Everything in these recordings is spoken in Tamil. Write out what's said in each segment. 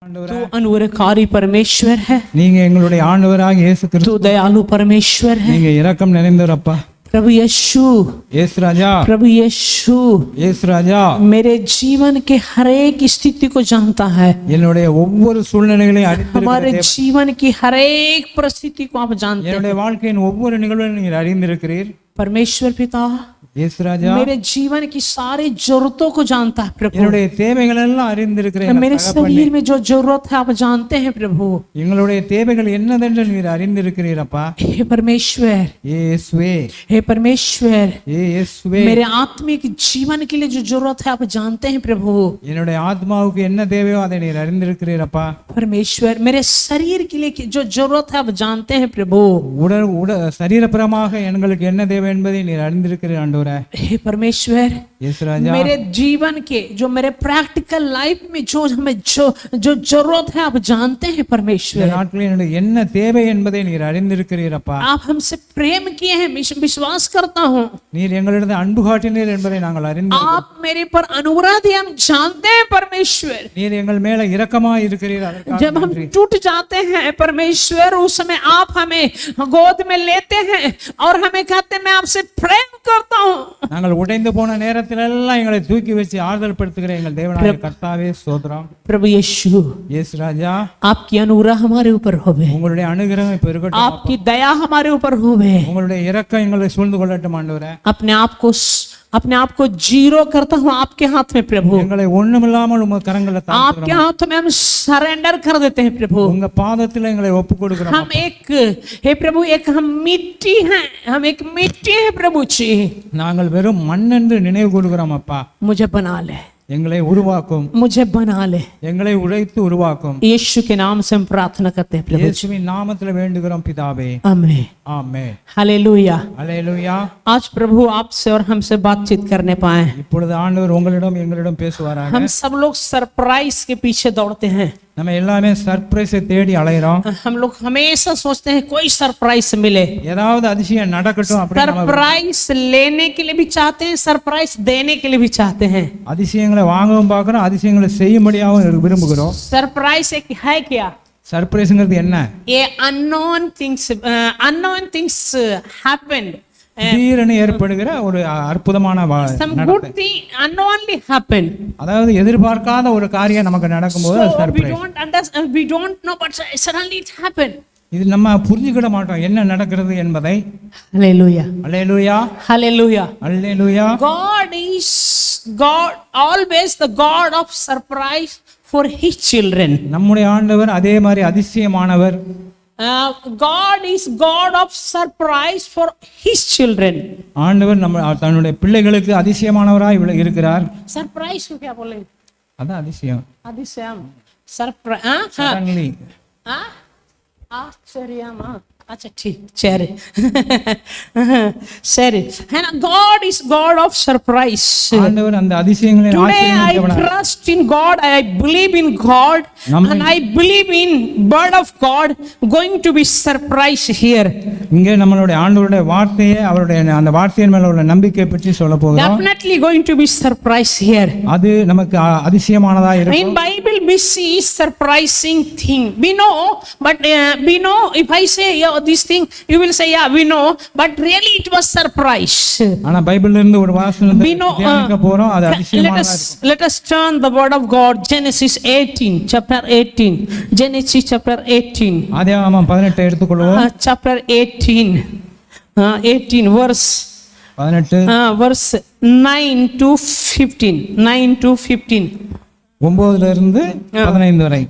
तू अनुग्रहकारी परमेश्वर है, நீங்க எங்களுடைய ஆண்டவராகிய இயேசு तू கிறிஸ்து, दयालु परमेश्वर है। நீங்க இரக்கம் நிறைந்தவர் அப்பா. प्रभु यीशु, இயேசு ராஜா, प्रभु यीशु இயேசு ராஜா, मेरे जीवन के हर एक स्थिति को जानता है, என்னுடைய ஒவ்வொரு சூழ்நிலைகளையும் அறிந்திருக்கிற हमारे தேவன். जीवन की हर एक परिस्थिति को आप जानते हैं। என்னுடைய வாழ்க்கையின் ஒவ்வொரு நிகழ்வையும் நீங்க அறிந்திருக்கிறீர். परमेश्वर पिता இயேசு ராஜா, मेरे जीवन की सारी जरूरतों को जानता है प्रभु। என்னுடைய தேவைகள் எல்லாம் அறிந்திருக்கிறேன். मेरे शरीर में जो जरूरत है आप जानते हैं प्रभु। எங்களுடைய தேவைகள் என்னதென்று நீர் அறிந்திருக்கிறீர் அப்பா. हे परमेश्वर, இயேசுவே, हे परमेश्वर, இயேசுவே, मेरे आत्मिक जीवन के लिए जो जरूरत है आप जानते हैं प्रभु। என்னுடைய ஆத்மாவுக்கு என்ன தேவையோ அதை நீர் அறிந்திருக்கிறீர் அப்பா. परमेश्वर, मेरे शरीर के लिए जो जरूरत है आप जानते हैं प्रभु। சரீரபரமாக எங்களுக்கு என்ன தேவை என்பதை நீர் அறிந்திருக்கிறீர் ஆண்டவரே. हे परमेश्वर, இயேசு ராஜா, मेरे जीवन के जो मेरे प्रैक्टिकल लाइफ में जो हमें जो जरूरत है आप जानते हैं परमेश्वर। நாட்களில் என்னுடைய என்ன தேவை என்பதை நீர் அறிந்திருக்கிறீர் அப்பா. आप हमसे प्रेम किए हैं, विश्वास करता हूँ। நீர் எங்களிடம் அன்பு காட்டினீர் என்பதை நாங்கள் அறிந்திருக்கிறோம். आप मेरे पर अनुग्रह दिए हम जानते हैं परमेश्वर। நீர் எங்கள் மேல இரக்கமாய் இருக்கிறீர். जब हम टूट जाते हैं परमेश्वर, उस समय आप हमें गोद में लेते हैं और हमें कहते हैं मैं आपसे प्रेम करता हूँ। நாங்கள் உடைந்து போன நேரத்தில் எல்லாம் எங்களை தூக்கி வச்சு ஆறுதல் படுத்துகிற எங்கள் தேவனாகிய கர்த்தாவே ஸ்தோத்திரம். प्रभु यीशु, இயேசு ராஜா, आपकी अनुग्रह हमारे ऊपर होवे, உங்களுடைய அனுகிரகம் இப்ப இருக்கட்டும். आपकी दया हमारे ऊपर होवे, உங்களுடைய இரக்கம் எங்களை சூழ்ந்து கொள்ளட்டும் ஆண்டவரே. अपने आप को जीरो करता हूँ आपके हाथ में प्रभु। எங்களை ஒண்ணுமில்லாமல் உங்க கரங்களை आपके हाथ में हम सरेंडर कर देते हैं प्रभु। உங்க பாதத்தில் எங்களை ஒப்பு கொடுக்கிறோம். हम हे प्रभु हम मिट्टी हैं, हम एक मिट्टी है प्रभु जी। நாங்கள் வெறும் மண் என்று நினைவு கூறுகிறோம் அப்பா. मुझे बना ले, எங்களை உருவாக்கும், मुझे बना ले, எங்களை உழைத்து உருவாக்கும். यीशु के नाम से हम प्रार्थना करते हैं प्रभु। இயேசுவின் நாமத்தில் வேண்டுகிறோம் பிதாவே, आमीन, ஆமென், हालेलुया। அல்லேலூயா. आज प्रभु आपसे और हमसे बातचीत करने पाए। இப்பொழுது ஆண்டவர் உங்களிடம் எங்களிடம் பேசுவாராக. हम सब लोग सरप्राइज के पीछे दौड़ते हैं, நம்ம எல்லாமே சர்ப்ரைஸை தேடி அலைறோம். हम लोग हमेशा सोचते हैं कोई सरप्राइज मिले, ஏதாவது அதிசயம் நடக்கட்டும் அப்படி நம்ம सरप्राइज लेने के लिए भी चाहते हैं, सरप्राइज देने के लिए भी चाहते हैं। அதிசயங்களை வாங்கவும் பார்க்கிறோம், அதிசயங்களை செய்யும்படியாகவும் விரும்புகிறோம். सरप्राइज एक है क्या? சர்ப்ரைஸ்ங்கிறது என்ன? ये unknown things happened, திடீரென ஏற்படுகிற ஒரு அற்புதமான some good thing unknownly happened. அதாவது எதிர்பார்க்காத ஒரு காரியம் நமக்கு நடக்கும்போது அது So we surprise. don't understand, we don't know, but suddenly it happened. இது நம்ம புரிஞ்சுக்கிட மாட்டோம் என்ன நடக்கிறது என்பதை. Hallelujah, hallelujah, hallelujah. Hallelujah. God always the God of surprise for his children. நம்முடைய ஆண்டவர் அதே மாதிரி அதிசயமானவர். God is God of surprise for his children. ஆண்டவர் நம்ம தன்னுடைய பிள்ளைகளுக்கு அதிசயமானவராய் இருக்கிறார். सरप्राइज को क्या बोले? அதான் அதிசயம். அதிசயம், सरप्राइज, Suddenly. ஆச்சரியமா? अच्छा ठीक, சரி சரி, है ना? God is God of surprise. ஆண்டவர் அந்த அதிசயங்களை Today I trust in God, I believe in God, and I believe in word of God going to be surprise here. இங்கே நம்மளுடைய ஆண்டவருடைய வார்த்தையை, அவருடைய அந்த வார்த்தையின் மேல உள்ள நம்பிக்கை பற்றி சொல்ல போகிறோம். Definitely going to be surprise here. அது நமக்கு அதிசயமானதா இருக்கும். In Bible we see surprising thing. We know, but we know, if I say this thing, you will say yeah we know, but really it was surprise. ஆனா பைபிள்ல இருந்து ஒரு வாசனம் தியானிக்க போறோம், அது அதிசயமானதா இருக்கும். Let us turn the word of God, Genesis 18, chapter 18. Genesis chapter 18. ஆதியாகமம் 18 எடுத்துக்கொள்வோம். Chapter 18. 18 verse 9 to 15. 9 to 15. 9 ல இருந்து 15 வரை.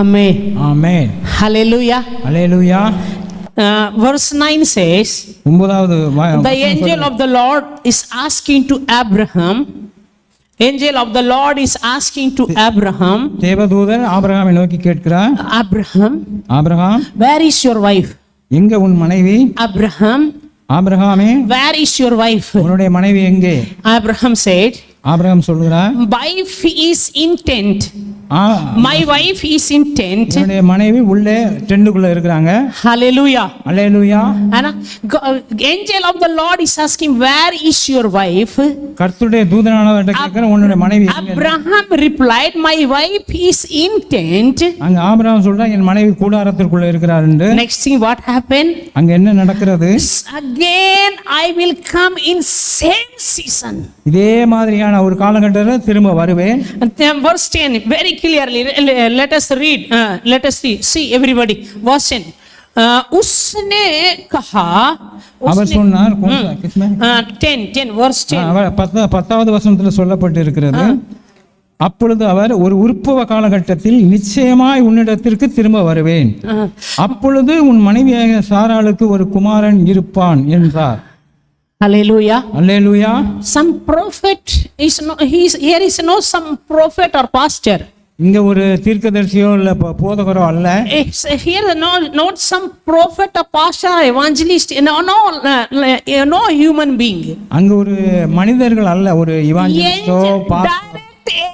Amen. ஆமென். Hallelujah. அல்லேலூயா. Verse 9 says, 9வது the angel of the Lord is asking to Abraham. Angel of the Lord is asking to Abraham. தேவதூதன் ஆபிரகாமை நோக்கி கேட்கிறார், Abraham, Abraham, where is your wife? எங்க உன் மனைவி? Abraham, ஆபிரகாமே, where is your wife? உன்னுடைய மனைவி எங்கே? Abraham said, ஆபிரகாம் சொல்கிறார், wife is in tent. ஆ, My wife is in tent. என்னுடைய மனைவி உள்ளே டெண்டுக்குள்ள இருக்கிறாங்க. Hallelujah. Hallelujah. And angel of the Lord is asking, where is your wife? கர்த்தருடைய தூதனானவர்கிட்ட கேட்கிற, உன்னுடைய மனைவி எங்கே? Abraham replied, my wife is in tent. அங்க ஆபிரகாம் சொல்றா, என் மனைவி கூடாரத்திற்குள்ள இருக்கிறார் என்று. Next thing what happened? அங்க என்ன நடக்கிறது? Again I will come in same season. இதே மாதிரியான ஒரு காலகட்டத்தில் திரும்ப வருவேன். And then verse 10 very clearly, let us read, let us see everybody. Verse 10, उसने कहा, அவர் சொன்னார், 10 verse 10, 10வது வசனத்தில் சொல்லப்பட்டு இருக்கிறது, அப்பொழுது அவர், ஒரு உற்பவ காலகட்டத்தில் நிச்சயமாய் உன்னிடத்திற்கு திரும்ப வருவேன், அப்பொழுது உன் மனைவியாக சாராளுக்கு ஒரு குமாரன் இருப்பான் என்றார். Hallelujah. Hallelujah. Some prophet is no, here is no some prophet or pastor. இங்க ஒரு தீர்க்கதரிசியோ இல்ல போதகரோ அல்ல. It's here not some prophet or pastor or evangelist, no human being. அங்க ஒரு மனிதர்கள் அல்ல, ஒரு இவாஞ்சலிஸ்டோ pastor.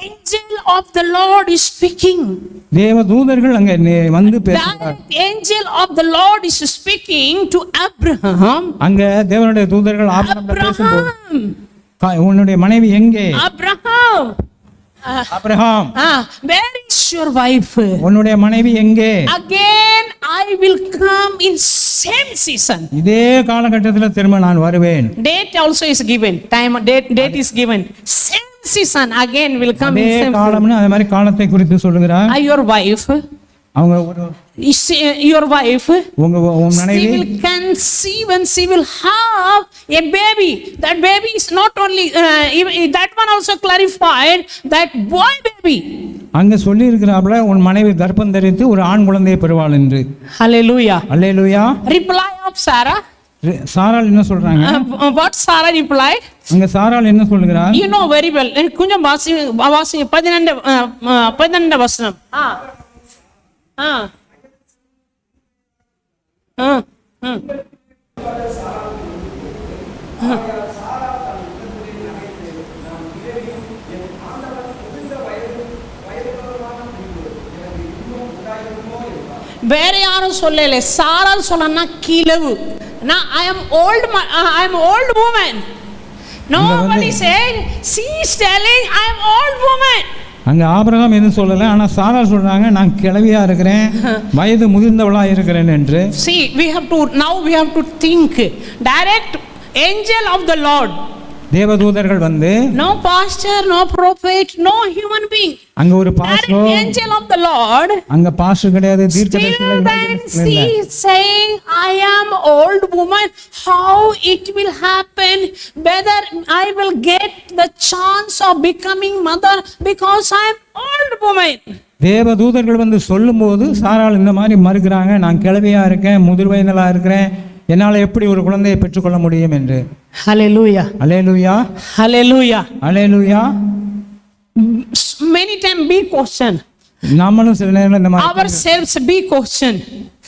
Angel of the Lord is speaking. தேவதூதர்கள் அங்க வந்து பேசுறாங்க. Angel of the Lord is speaking to Abraham. அங்க தேவனுடைய தூதர்கள் ஆபிரகாமிடம் பேசும்போது, உன்னுடைய மனைவி எங்கே? Abraham, Abraham, where is your wife? உன்னுடைய மனைவி எங்கே? Again I will come in same season. இதே காலகட்டத்தில் திரும்ப நான் வருவேன். Date also is given, time date is given. Same season again will come in same காலம்னு அதே மாதிரி காலத்தை குறித்து சொல்லுகிறார். Your wife, அவங்க ஒரு your wife, உங்க மனைவி, she will conceive and she will have a baby. That baby is not only that one also clarified, that boy baby. அங்க சொல்லி இருக்கிறாப்ல, உன் மனைவி கர்ப்பம் தரித்து ஒரு ஆண் குழந்தையை பெறுவாள் என்று. Hallelujah. Hallelujah. Reply of Sarah. சாராள் என்ன சொல்றாங்க? What Sarah replied? அங்க சாராள் என்ன சொல்லுகிறார்? You know very well. கொஞ்சம் வாசிங்க 12 வசனம். வேற யாரும் சொல்லல, சாரால் சொன்னா கிழவு. நான் I am old woman. Nobody said, she is telling I am old woman. அங்க ஆபிரகாம் எதுவும் சொல்லல, ஆனா சாராள் சொல்றாங்க, நான் கிழவியா இருக்கிறேன், வயது முதிர்ந்தவளா இருக்கிறேன் என்று. See, now we have to think direct. Angel of the Lord, தேவதூதர்கள் வந்து, no pastor, no prophet, no human being. அங்க ஒரு pastor, angel of the Lord, அங்க பாஸ்டர் கிடையாது, தீர்க்கதரிசி இல்லை. She is saying, I am old woman, how it will happen, whether I will get the chance of becoming mother because I am old woman. தேவதூதர்கள் வந்து சொல்லும்போது சாராள் இந்த மாதிரி மறுக்கிறாங்க, நான் கிழவியா இருக்கேன், முதிர் வயதிலா இருக்கிறேன், என்னால எப்படி ஒரு குழந்தையை பெற்றுக்கொள்ள முடியும் என்று. Hallelujah. Hallelujah. Hallelujah. Hallelujah. Many times be question. நம்மளும் சில நேரங்கள் இந்த மாதிரி ourselves be question.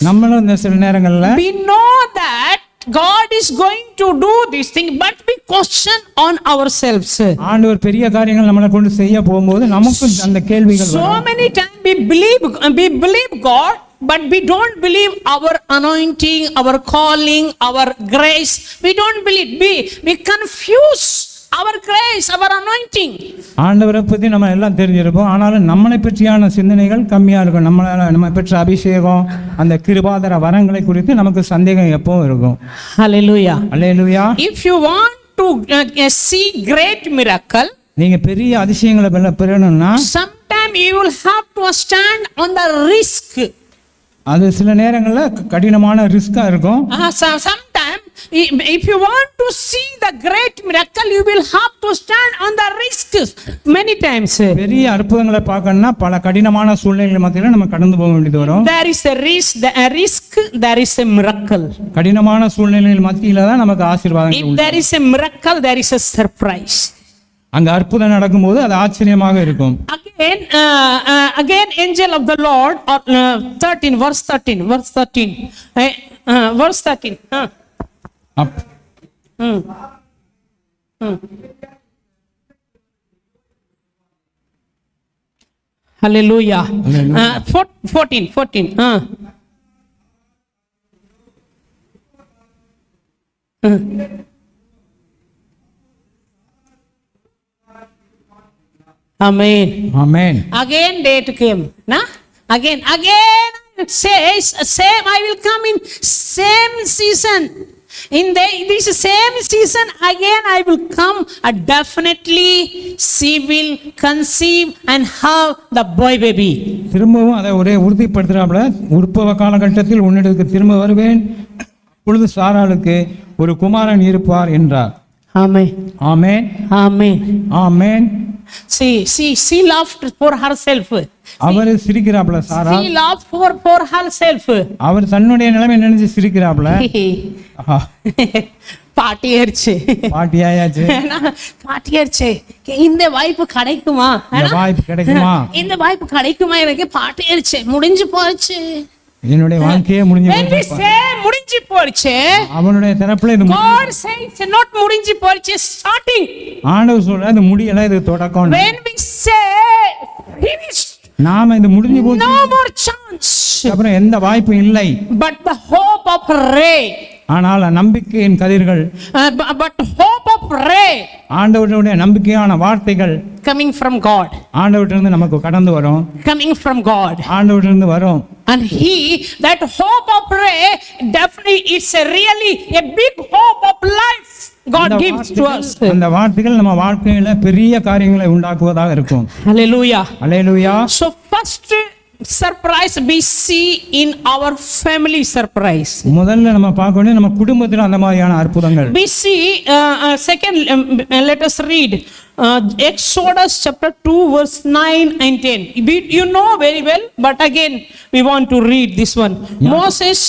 நம்மளும் இந்த சில நேரங்கள்ல We know that God is going to do this thing, but we question on ourselves. ஆண்டவர் பெரிய காரியங்கள் நம்மளை கொண்டு செய்ய போகும்போது நமக்கு அந்த கேள்விகள் So many times we believe God, but we don't believe our anointing, our calling, our grace. We don't believe. We confuse our grace, our anointing. ஆண்டவரை பற்றி நம்ம எல்லாம் தெரிஞ்சிருப்போம், ஆனாலும் நம்மளை பற்றியான சிந்தனைகள் கம்மியாக இருக்கும். நம்ம பெற்ற அபிஷேகம், அந்த கிருபாதர வரங்களை குறித்து நமக்கு சந்தேகம் எப்பவும் இருக்கும். Hallelujah. Hallelujah. If you want to see great miracle, நீங்க பெரிய அதிசயங்களை பெறணும்னா sometime you will have to stand on the risk. அது சில நேரங்கள்ல கடினமான ரிஸ்கா இருக்கும். Sometimes if you want to see the great miracle, you will have to stand on the risks many times. பெரிய அற்புதங்களை பார்க்கணும்னா பல கடினமான சூழ்நிலைகள் மத்தியில நம்ம கடந்து போக வேண்டியது வரும். There is a risk, there is a miracle. கடினமான சூழ்நிலைகள் மத்தியில தான் நமக்கு ஆசீர்வாதங்கள் If உண்டு. there is a miracle, there is a surprise. அங்க அற்புதம் நடக்கும்போது அது ஆச்சரியமாக இருக்கும். Again angel of the Lord, or 13 verse 13 verse 13 Hallelujah. 14 Amen. Amen. Again date came. Again it says, same I will come in same season. In this same season again I will come. Definitely she will conceive and have the boy baby. திரும்பவும் அதை ஒரே உறுதிப்படுத்துறாப்ல, உற்பவ காலகட்டத்தில் உன்னிடத்துக்கு திரும்ப வருவேன், அப்பொழுது சாராளுக்கு ஒரு குமாரன் இருப்பார் என்றார். Amen. Amen. Amen. Amen. She laughed for herself. Our சிரிக்கிறாப்ல Sarah. She laughed for herself. அவர் தன்னுடைய நிலைமை நினைச்சு சிரிக்கிறாப்ல. பாட்டியாச்சு இந்த வாய்ப்பு கிடைக்குமா, இந்த வாய்ப்பு கிடைக்குமா, எனக்கு பாட்டியாச்சு, முடிஞ்சு போச்சு, என்னுடைய வாழ்க்கையே முடிஞ்சு போச்சு. அவனுடைய தரப்புல இது God says not முடிஞ்சு போச்சு, starting. ஆண்டவர் சொல்ற இது முடியல, இது தொடக்கம். When we say finished, நாம இது முடிஞ்சு போச்சு, no more chance, அப்புறம் எந்த வாய்ப்பும் இல்லை. But the hope of ray, ஆனால் நம்பிக்கையின் கதிர்கள், but hope of ray, ஆண்டவருடைய நம்பிக்கையான வார்த்தைகள் coming from God, ஆண்டவரிடமிருந்து நமக்கு கடந்து வரும், coming from God, ஆண்டவரிடமிருந்து வரும். And that hope of ray, definitely it's really a big hope of life God gives to us. அந்த வார்த்தைகள் நம்ம வாழ்க்கையில பெரிய காரியங்களை உண்டாக்குவதாக இருக்கும். Hallelujah. Hallelujah. So first surprise we see in our family surprise. முதல்ல நம்ம பார்க்கணும் நம்ம குடும்பத்துல அந்த மாதிரியான அற்புதங்கள். We see second, let us read Exodus chapter 2 verse 9 and 10. You know very well, but again we want to read this one. Moses,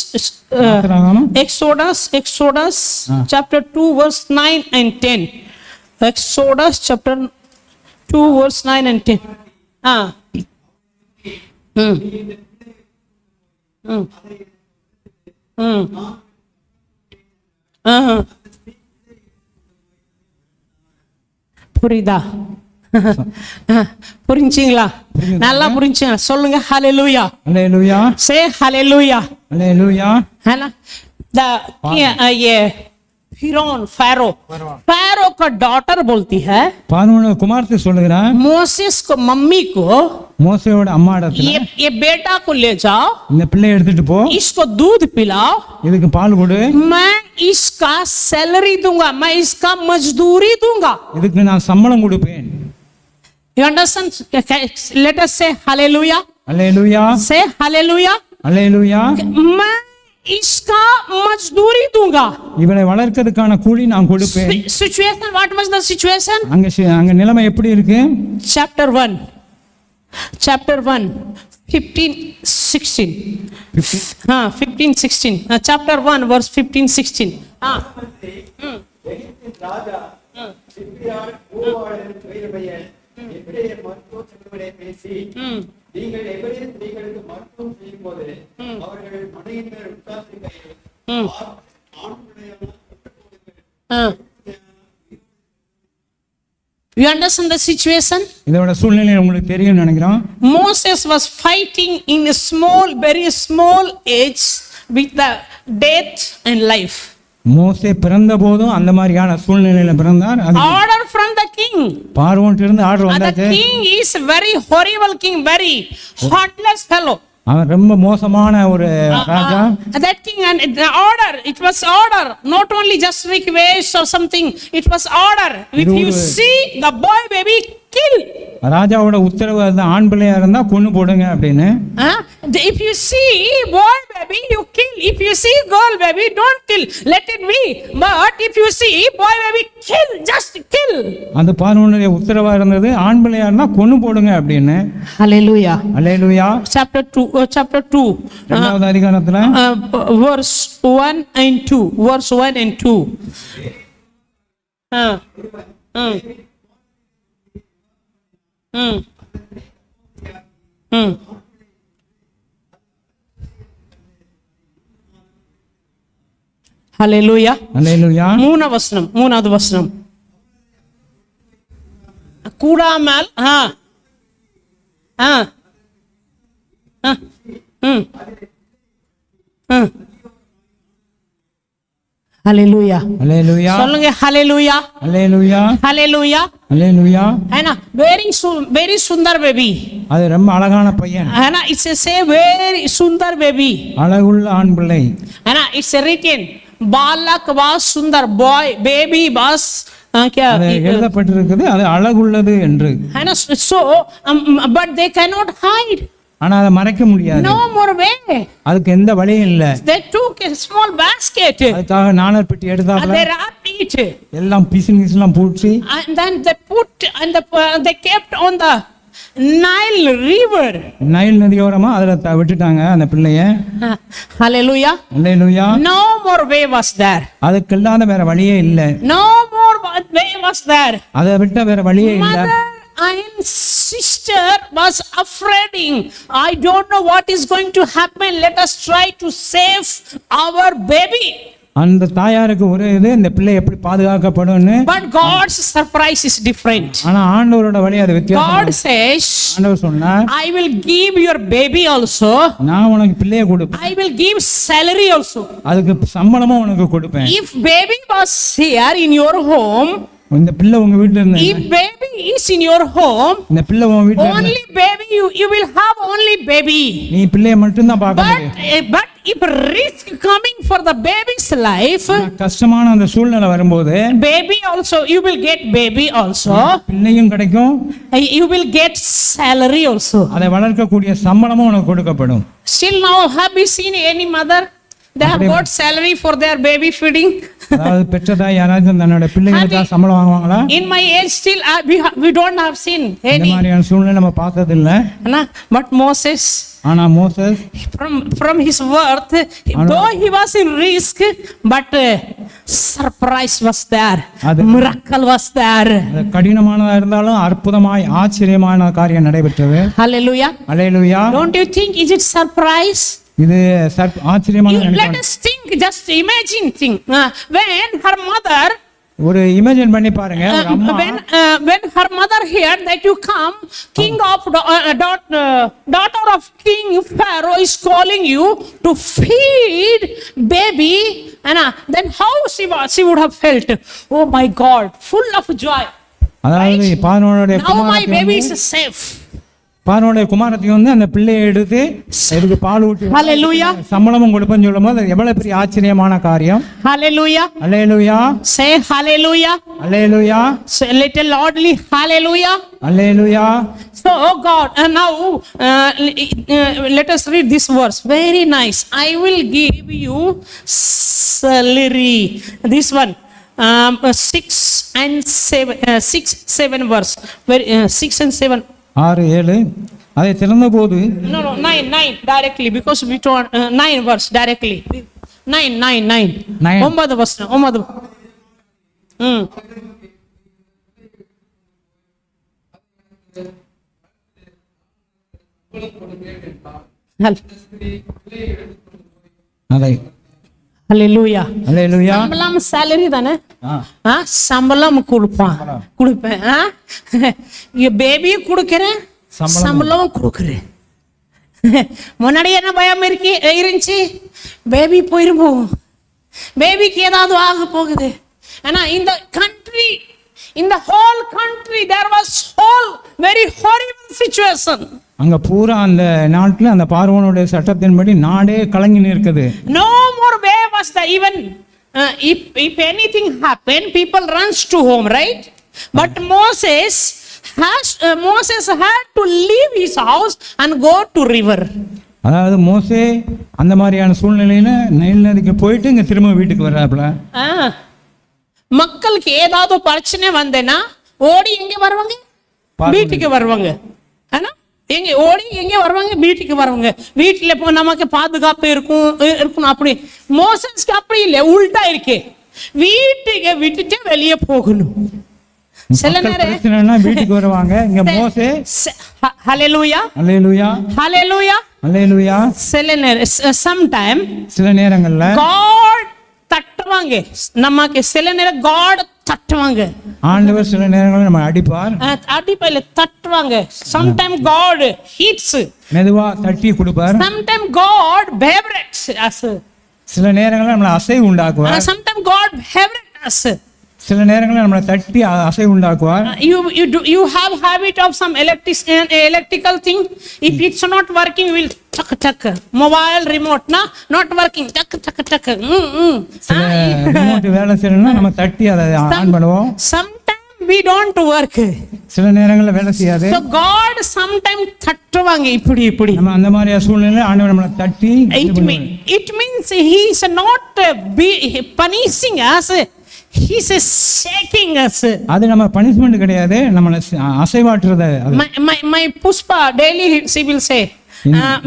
Exodus chapter 2 verse 9 and 10. Exodus chapter 2 verse 9 and 10. புரியுதா? புரிஞ்சுங்களா? நல்லா புரிஞ்சுங்க, சொல்லுங்க ஹalleluya. Hallelujah. Say hallelujah. Hallelujah. Pharaoh का डॉटर बोलती है, பார்வோன் குமாரத்தை சொல்லுகிறான் मोसेस को मम्मी को, மோசேயோட அம்மா இடத்துல ये बेटा को ले जाओ, இந்த பிள்ளையை எடுத்துட்டு போ, इसको दूध पिलाओ, இதுக்கு பால் கொடு, मैं इसका सैलरी दूंगा, मैं इसका मजदूरी दूंगा. இதுக்கு நான் சம்பளம் கொடுப்பேன். You understand? Let us say hallelujah. Hallelujah. Say hallelujah. Hallelujah. मैं इसका मजदूरी दूंगा. இவனை வளர்க்கிறதுக்கான கூலி நான் கொடுப்பேன். Situation, what was the situation? அங்க நிலைமை எப்படி இருக்கு? Chapter 1 15-16. 15-16. Chapter 1 verse 15-16. ராஜா சிப்பியார் பூவாளர் பெயருடைய எபிரேய மருத்துவ செல்வனை பேசி, நீங்கள் எபிரேய ஸ்திரீகளுக்கு மருத்துவம் செய்யும் போது அவர்கள் மனையின் மேல் உட்கார்ந்திருக்கையில் ஆணுடைய You understand the situation? இதோட சூழ்நிலை உங்களுக்கு தெரியும் நினைக்கிறேன். Moses was fighting in a very small age with the death and life. மோசே பிறந்த போதும் அந்த மாதிரியான சூழ்நிலையில பிறந்தார். Order from the king. பார்வோன்ட்ட இருந்து ஆர்டர் வந்தாச்சு. The king is very horrible king, very heartless fellow. அவன் ரொம்ப மோசமான ஒரு ராஜா. That king, and the order, it was order, not only just request or something, it was order. If you see the boy baby, kill. ராஜாவோட உத்தரவு அந்த ஆண் பிள்ளையா இருந்தா கொன்னு போடுங்க அப்படின்னு. If you see boy baby, you kill. If you see girl baby, don't kill. Let it be. But if you see boy baby, kill. Just kill. அந்த பார்வோனுடைய உத்தரவா இருந்தது ஆண் பிள்ளையா இருந்தா கொன்னு போடுங்க அப்படின்னு. Hallelujah. அல்லேலூயா. Chapter 2. இரண்டாவது அதிகாரத்துல Verse 1 and 2. Verse 1 and 2. Hallelujah. அல்லேலூயா. மூணாவது வசனம் கூடாமல் Hallelujah. அல்லேலூயா. சொல்லுங்க Hallelujah. அல்லேலூயா. Hallelujah. அல்லேலூயா. है ना, very सुंदर baby. அது ரொம்ப அழகான பையன். है ना, it's a say very सुंदर baby. அழகுள்ள ஆண் பிள்ளை. है ना, it's written बालक was सुंदर, boy baby was क्या எழுதப்பட்டிருக்குது அது அழகுள்ளது என்று. है ना, so but they cannot hide. ஆனா அதை மறைக்க முடியாது. No more way. அதுக்கு எந்த வழியும் இல்ல. They took a small basket. அதுக்காக நாணல் பெட்டி எடுத்தாங்க. They wrapped it. எல்லாம் பீஸ்லாம் பூச்சி. And then they put and they kept on the Nile river. Nile நதியோரமா அதுல விட்டுட்டாங்க அந்த பிள்ளைய. Hallelujah. Hallelujah. No more way was there. அதுக்கு இல்லாத வேற வழியே இல்ல. No more way was there. அதை விட்ட வேற வழியே இல்ல. Mother and sister was afraid. I don't know what is going to happen. Let us try to save our baby. அந்த தாயாருக்கு ஒரே இது இந்த பிள்ளை எப்படி பாதுகாக்கப்படும்னு. But God's surprise is different. ஆனா ஆண்டவரோட வழி அது வித்தியாசம். God says, ஆண்டவர் சொன்னார், I will give your baby also. நான் உனக்கு பிள்ளையை கொடுப்பேன். I will give salary also. அதுக்கு சம்பளமும் உனக்கு கொடுப்பேன். If baby was here in your home, இந்த பிள்ளை உங்க வீட்ல இருந்தா, if baby is in your home, இந்த பிள்ளை உங்க வீட்ல இருந்தா, only baby you will have only baby. நீ பிள்ளையை மட்டும் தான் பார்க்க முடியும். But if risk coming for the baby's life, கஷ்டமான அந்த சூழ்நிலை வரும்போது baby also you will get baby also. பிள்ளையும் கிடைக்கும். You will get salary also. அதை வளர்க்கக்கூடிய சம்பளமும் உனக்கு கொடுக்கப்படும். Still now have you seen any mother? They have got salary for their baby feeding. அதாவது பெற்றதாய் யாராச்சும் தன்னோட பிள்ளைகளுக்காக சம்பளம் வாங்குவாங்களா? In my age still we don't have seen இந்த any. மாதிரியான சூழ்நிலை நம்ம பார்த்தது இல்ல. But Moses, ஆனா Moses from his birth, though he was in risk, but surprise was there, miracle was there. கடினமானதா இருந்தாலும் அற்புதமாய் ஆச்சரியமான காரியம் நடைபெற்றது. Hallelujah. Hallelujah. Don't you think is it surprise? இது ஆச்சரியமான. Let us think, just imagine thing. When her mother, ஒரு இமேஜின் பண்ணி பாருங்க, ஒரு அம்மா when her mother heard that you come, king of daughter of king Pharaoh is calling you to feed baby, and then how she would have felt? Oh my God, full of joy. அதாவது பார்வோனுடைய Now my baby is safe. பார்வோனுடைய குமாரத்தை வந்து அந்த பிள்ளையை எடுத்து இதுக்கு பால் ஊட்டி Hallelujah. சம்பளமும் கொடுப்பேன்னு சொல்லும்போது எவ்வளவு பெரிய ஆச்சரியமான காரியம். Hallelujah. Hallelujah. Say hallelujah. Hallelujah. Say little loudly hallelujah. Hallelujah. So God, now let us read this verse. Very nice. I will give you salary. This one. 6 and 7 verse. 6 and 7. 6, 7. அதை திறந்த போது No 9 directly, because we told 9 verse directly. 9 9 verse. அதை Hallelujah. அல்லேலூயா. சம்பளம் salary தானே? சம்பளம் கொடுப்பேன். பேபி கொடுக்கிறேன், சம்பளம் கொடுக்கிறேன். முன்னாடி என்ன பயம் இருந்துச்சு? பேபி போயிருப்போம், பேபிக்கு ஏதாவது ஆக போகுது. ஆனா இந்த country, in the whole country there was whole very horrible situation. அங்க பூரா அந்த நாட்டுல அந்த பார்வோனுடைய சட்டத்தின்படி நாடே கலங்கி நிற்குது. No more way was the even if anything happened, people runs to home, right? But Moses Moses had to leave his house and go to river. அதாவது மோசே அந்த மாதிரியான சூழ்நிலையில நைல் நதிக்கு போயிட்டு இங்க திரும்ப வீட்டுக்கு வர்றாப்புல. மக்களுக்கு ஏதாவது பிரச்சனை வந்தேன்னா ஓடி எங்க வருவாங்க? வீட்டுக்கு வருவாங்க. ஆனா எங்க ஓடி எங்க வருவாங்க? வீட்டுக்கு வருவாங்க. வீட்டுல போ நமக்கு பாதுகாப்பு இருக்கும். அப்படி மோசஸ்க்கு அப்படி இல்லை, உள்டா இருக்கு. வீட்டுக்கு விட்டுட்டு வெளியே போகணும். சில நேரம் வீட்டுக்கு வருவாங்க. இங்க மோசே ஹல்லேலூயா ஹல்லேலூயா ஹல்லேலூயா ஹல்லேலூயா. சில நேரங்கள்ல God தட்டுவாங்க நமக்கு. சில நேரம் God தட்டுவாங்க. ஆண்டவர் சில நேரங்களில் நம்ம அடிப்பையில தட்டுவாங்க. Sometimes God hits, மெதுவா தட்டி கொடுப்பார். Sometimes God vibrates us, சில நேரங்களில் நம்மளை அசைவு உண்டாக்குவார். Sometimes God vibrates us, சில நேரங்களில் நம்மளை தட்டி அசைவு உண்டாக்குவார். You have habit of some electrical thing. If it's not working, will tuck. Mobile remote not working, tuck. சில ரிமோட் வேலை செய்யணும்னா நம்ம தட்டி அதை ஆன் பண்ணுவோம். Sometimes we don't work. சில நேரங்களில் வேலை செய்யாது. So God sometimes தட்டுவாங்க இப்படி. நம்ம அந்த மாதிரியா சூழ்நிலையில ஆண்டவர் நம்மளை தட்டி it means he is not punishing us. He is shaking us. அது நம்ம பனிஷ்மென்ட் கிடையாது, நம்மளை அசைவாட்டுறது. My Puspa daily she will say,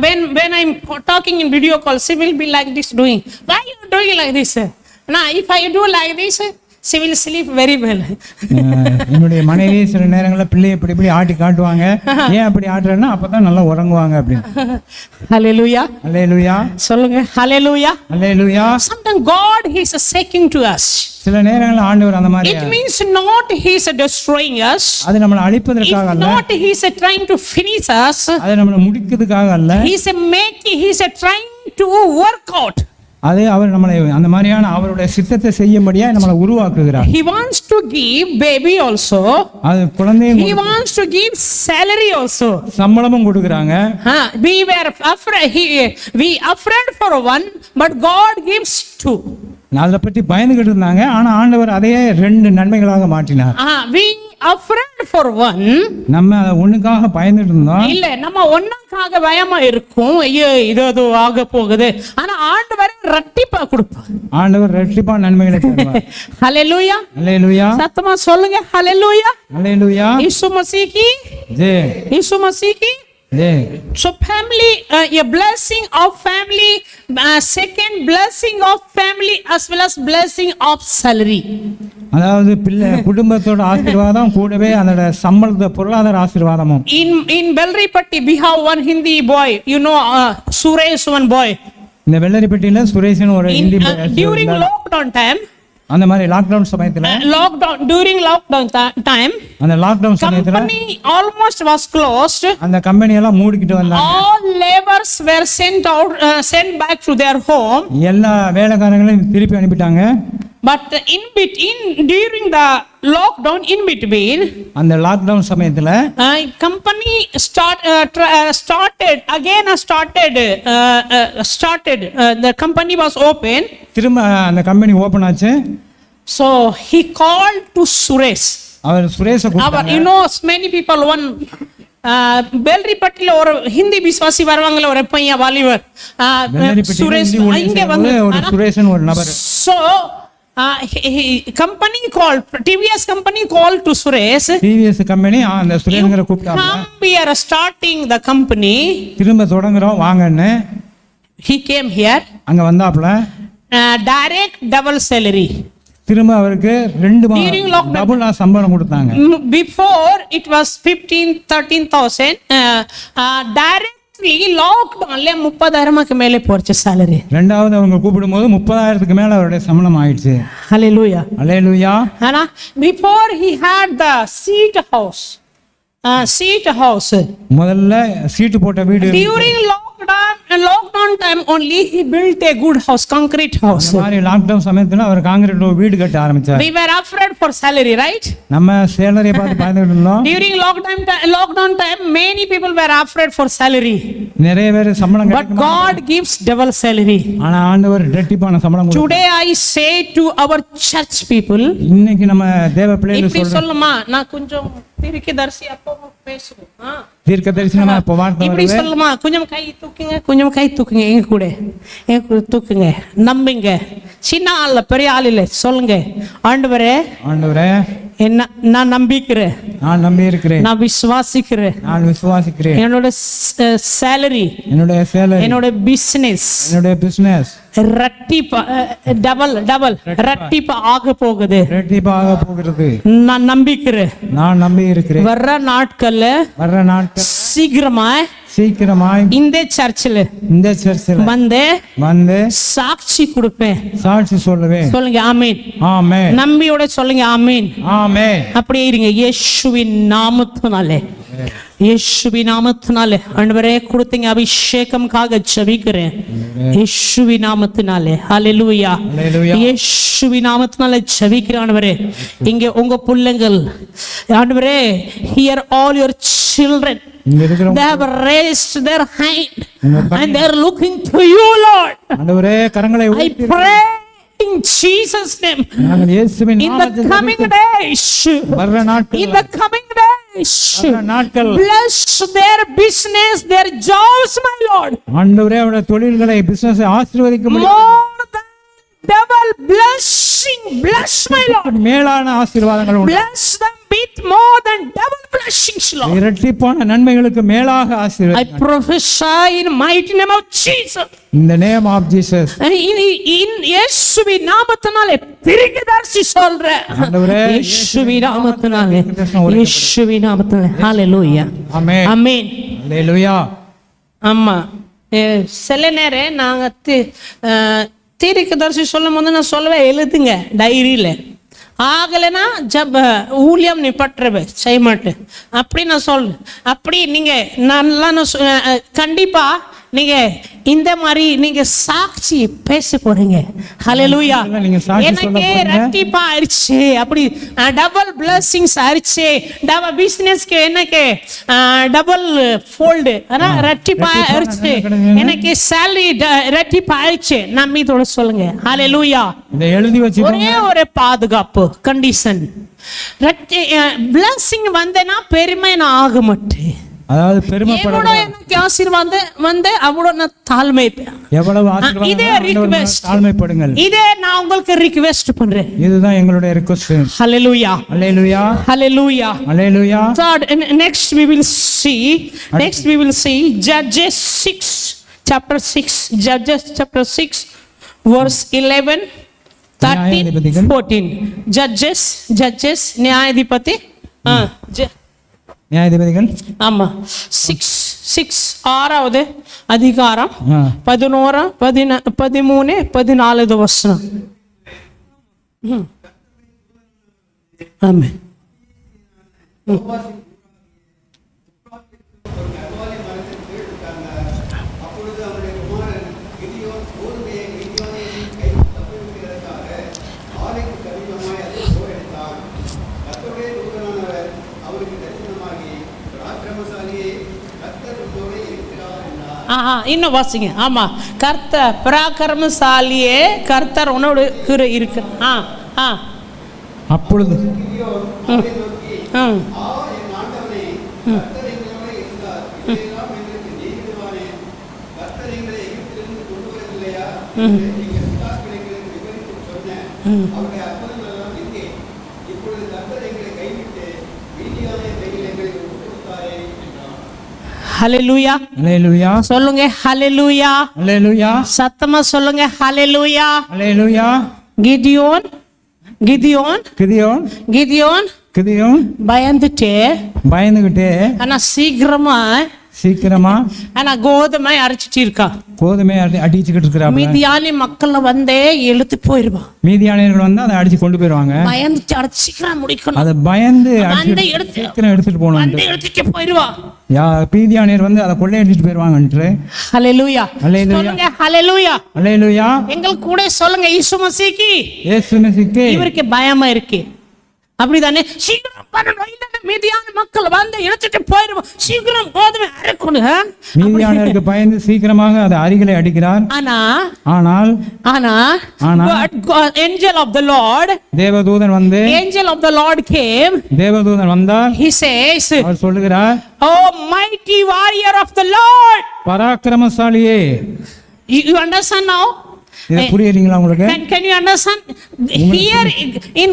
when I'm talking in video call, she will be like this doing. Why you doing like this? Now if I do like this, she will sleep very well. என்னுடைய மனைவி சில நேரங்களில் பிள்ளையை இப்படி ஆட்டி காட்டுவாங்க. ஏன் அப்படி ஆட்டுறேன்னா அப்பதான் நல்லா உறங்குவாங்க அப்படின்னு. ஹல்லேலூயா ஹல்லேலூயா சொல்லுங்க. ஹல்லேலூயா ஹல்லேலூயா. Sometimes God he is shaking to us. சில நேரங்களில் ஆண்டவர் அந்த மாதிரி. It means not he is destroying us. அது நம்மளை அழிப்பதற்காக அல்ல. Not he is trying to finish us. அது நம்மளை முடிக்கிறதுக்காக அல்ல. He is trying to work out. அது அவர் நம்மளை அந்த மாதிரியான அவருடைய சித்தத்தை செய்யும்படியா நம்மளை உருவாக்குகிறார். He wants to give baby also. அது குழந்தையும் He wants to give salary also. சம்பளமும் கொடுக்கறாங்க. We were afraid. We afraid for one, but God gives two. அதை பற்றி பயந்துகிட்டு இருந்தாங்க. ஆனா ஆண்டவர் அதையே 2 நன்மைகளாக மாற்றினார். We afraid for one. நம்ம அதை ஒண்ணுக்காக பயந்துட்டு இருந்தோம். இல்ல நம்ம ஒண்ணுக்காக பயமா இருக்கும். ஐயோ இது ஆக போகுது. ஆனா ஆண்டவர் ரெட்டிப்பா கொடுப்பார். ஆண்டவர் ரெட்டிப்பா நன்மைகளை தருவார். ஹல்லேலூயா ஹல்லேலூயா. சத்தமா சொல்லுங்க. ஹல்லேலூயா ஹல்லேலூயா. यीशु मसीह की जय. यीशु मसीह की जय. So family, a blessing of family, second blessing of family as well as blessing of salary. அதாவது பிள்ளை குடும்பத்தோட ஆசீர்வாதம் கூடவே அதோட சம்பள பொருளாதார ஆசீர்வாதமும். In Belripatti we have one Hindi boy, you know, Suresh, one boy. இந்த வெள்ளரிப்பட்டியில சுரேஷன் ஒரு ஹிந்தி during lockdown time, அந்த மாதிரி லாக்டவுன் சமயத்துல during lockdown time, அந்த லாக்டவுன் சமயத்துல company almost was closed. அந்த கம்பெனி எல்லாம் மூடிக்கிட்டு வந்தாங்க. All laborers were sent back to their home. எல்லா வேலைக்காரங்களையும் திருப்பி அனுப்பிட்டாங்க. But during the lockdown, in between, அந்த லாக்டவுன் சமயத்துல company started. The company was open. திரும்ப அந்த கம்பெனி ஓபன் ஆச்சு. So he called to Suresh. அவர் சுரேஷை கூப்பிட்டாங்க. You know, many people one பெல்ரிப்பட்டில ஒரு ஹிந்தி விசுவாசி வருவாங்கல ஒரு பையன் வாலிபர் சுரேஷ் இங்க வந்து ஒரு சுரேஷன் ஒரு நபர். So company called, TVS company called to Suresh. TVS company அந்த சுரேஷ்ங்கற கூப்பிட்டாங்க. We are starting the company. திரும்ப தொடங்குறோம் வாங்கன்னு. He came here. அங்க வந்தாப்ல. Direct double salary. திரும்ப அவருக்கு 2 டபுள் சம்பளம் கொடுத்தாங்க. Before it was 15-13,000. Directly லாக்டவுன்ல 30,000க்கு மேலே போச்சு salary. ரெண்டாவது அவங்க கூப்பிடும்போது 30,000க்கு மேல அவருடைய சம்பளம் ஆயிடுச்சு. Hallelujah. Hallelujah. ஆனா before he had the seat house. முதல்ல சீட்டு போட்ட வீடு. During lockdown time only he built a good house, concrete house. இந்த மாதிரி லாக்டவுன் சமயத்துல அவர் கான்கிரீட் வீடு கட்ட ஆரம்பிச்சார். We were afraid for salary, right? நம்ம சேலரிய பார்த்து பயந்துட்டு இருந்தோம். During lockdown time many people were afraid for salary. நிறைய பேர் சம்பளம் But God gives double salary. ஆனா ஆண்டவர் இரட்டிப்பான சம்பளம் கொடுக்கிறார். Today I say to our church people, இன்னைக்கு நம்ம தேவ பிள்ளைகளுக்கு இப்படி சொல்லுமா நான் கொஞ்சம் தீர்க்கதரிசி அப்போ பேசுவோம். தீர்க்க தரிசனமா இப்ப வார்த்தை இப்படி வருது. சொல்லுமா, கொஞ்சம் கை தூக்குங்க, கொஞ்சம் கை தூக்குங்க, எங்க கூட தூக்குங்க, நம்புங்க. சின்ன ஆள் பெரிய ஆள் இல்லை, சொல்லுங்க, ஆண்டவரே ஆண்டவரே என்ன நான் நம்பிக்கிறேன், நான் நம்பி இருக்கிறேன், நான் விசுவாசிக்கிறேன். நான் விசுவாசிக்கிறேன். என்னோட சேலரி, என்னுடைய சேலரி, என்னோட பிசினஸ் என்னுடைய பிசினஸ் ரட்டிப்பா டபுள் ரட்டிப்பா ஆக போகுது. இரட்டிப்பாக போகிறது. நான் நம்பிக்கிறேன். நான் நம்பி இருக்கிறேன். வர்ற நாட்கள்ல வர்ற நாட்கள் சீக்கிரமாய் இந்த சர்ச்சில் இந்த சர்ச்சில் வந்து சாட்சி கொடுப்பேன். சாட்சி சொல்லுவேன். சொல்லுங்க ஆமீன். ஆமென். நம்பியோட சொல்லுங்க ஆமீன். ஆமென். அப்படியே இருங்க. இயேசுவின் நாமத்தினாலே, இயேசுவின் நாமத்தினாலே ஆண்டவரே கொடுத்தீங்க அபிஷேகம்காக ஜெபிக்கிறேன். இயேசுவின் நாமத்தினாலே ஹல்லேலூயா. இயேசுவின் நாமத்தினாலே ஜெபிக்கிறேன் ஆண்டவரே. இங்க உங்க பிள்ளைகள் ஆண்டவரே, hear all your children, they have raised their hand and they are looking to you, Lord. ஆண்டவரே கரங்களை I pray in Jesus name, நாங்கள் இயேசுவின் in the coming days, வர்ற நாட்கள், in the coming days, வர்ற நாட்கள் bless their business, their jobs, my Lord. ஆண்டவரே அவருடைய தொழில்களை பிசினஸ் ஆசீர்வதிக்க More than double blessing, bless my Lord. மேலான ஆசீர்வாதங்கள் உண்டு. Bless them with more than double blessings, Lord. இரட்டிப்பான நன்மைகளுக்கு மேலாக I ஆசீர்வாதம். prophesy in mighty name of Jesus. In the name of Jesus. In இயேசுவின் நாமத்தினாலே தீர்க்கதரிசி சொல்றேன். ஆண்டவரே இயேசுவின் நாமத்தினாலே, இயேசுவின் நாமத்தினாலே. ஹல்லேலூயா. ஆமென். ஆமென். ஹல்லேலூயா. ஆமா, சில நேரம் நாங்க தீர்க்கதரிசி சொல்லும் போது நான் சொல்லுவேன், எழுதுங்க டைரியில. ஆகலைன்னா ஊழியம் நிப்பட்டுறவே செய்ய மாட்டேன் அப்படி நான் சொல்றேன். அப்படி நீங்க நல்லா கண்டிப்பா நீங்க இந்த மாதிரி நீங்க சாட்சி பேச போறீங்க. ஹல்லேலூயா. எனக்கு ரெட்டிப்பா ஆயிடுச்சு, அப்படி டபுள் பிளஸிங்ஸ் ஆயிடுச்சு, டபுள் பிசினஸ்க்கு எனக்கு டபுள் ஃபோல்டு, ஆனா ரெட்டிப்பா ஆயிடுச்சு, எனக்கு சேலரி ரெட்டிப்பா ஆயிடுச்சு. நம்பிக்கையோட சொல்லுங்க ஹல்லேலூயா. இதை எழுதி வச்சு ஒரே ஒரு பாதுகாப்பு கண்டிஷன், பிளஸிங் வந்தேன்னா பெருமை நான் ஆக மாட்டேன். அதாவது பெருமைப்பட எனக்கு ஆசீர்வாதம் வந்து அவ்வளவு நான் தாழ்மை. எவ்வளவு ஆசீர்வாதம், இதே ரிக்வெஸ்ட், தாழ்மைப்படுங்கள். இதே நான் உங்களுக்கு ரிக்வெஸ்ட் பண்றேன். இதுதான் எங்களுடைய request. Hallelujah. Hallelujah. Hallelujah. Hallelujah. Next we will see Judges 6 chapter 6, Judges chapter 6 verse 11 13 14. Judges நியாயாதிபதி நியாயாதிபதிகள் ஆமா 6 ஆறாவது அதிகாரம் 11 13 14 வசனம். ஆமென். இன்னும் வாசிங்க. ஆமா, கர்த்தர் பராக்கிரமசாலியே, கர்த்தர் உன்னோடு இருக்கு. அப்பொழுது ஹல்லேலூயா. ஹல்லேலூயா. சொல்லுங்க ஹல்லேலூயா. ஹல்லேலூயா. சத்தமா சொல்லுங்க ஹல்லேலூயா. ஹல்லேலூயா. கிதியோன் பயந்துட்டே ஆனா சீக்கிரமா ஆனா கோதுமை அரைச்சிட்டு இருக்கா. கோதுமை அடிச்சுக்கிட்டு இருக்கிறா. மீதியானி மக்கள் வந்தே இழுத்து போயிருவா. மீதியானியர்கள் வந்து அதை அடிச்சு கொண்டு போயிருவாங்க. பயந்து சீக்கிரம் முடிக்கணும். அதை பயந்து சீக்கிரம் எடுத்துட்டு போகணும். எடுத்துட்டு போயிருவா. மீதியானியர் வந்து அதை கொள்ளை அடிச்சுட்டு போயிருவாங்க. ஹல்லேலூயா. சொல்லுங்க ஹல்லேலூயா. ஹல்லேலூயா. எங்கள் கூட சொல்லுங்க இயேசு மசீஹ்க்கு இவருக்கு பயமா இருக்கு. அப்படிதானே? சீக்கிரம் பண்ணணும், இல்லைன்னா மீதியான மக்கள் வந்து இழுத்துட்டு போயிடுவோம், சீக்கிரம் கோதுமை அரைக்கணும். மீதியானவருக்கு பயந்து சீக்கிரமாக அது அருகிலே அடிக்கிறார். ஆனால் angel of the Lord, தேவதூதன் வந்து, angel of the Lord came. தேவதூதன் வந்தார். He says, அவர் சொல்லுகிறார், oh mighty warrior of the Lord. பராக்கிரமசாலியே. You understand now? இது புரியுறீங்களா உங்களுக்கு? Can you understand? Here in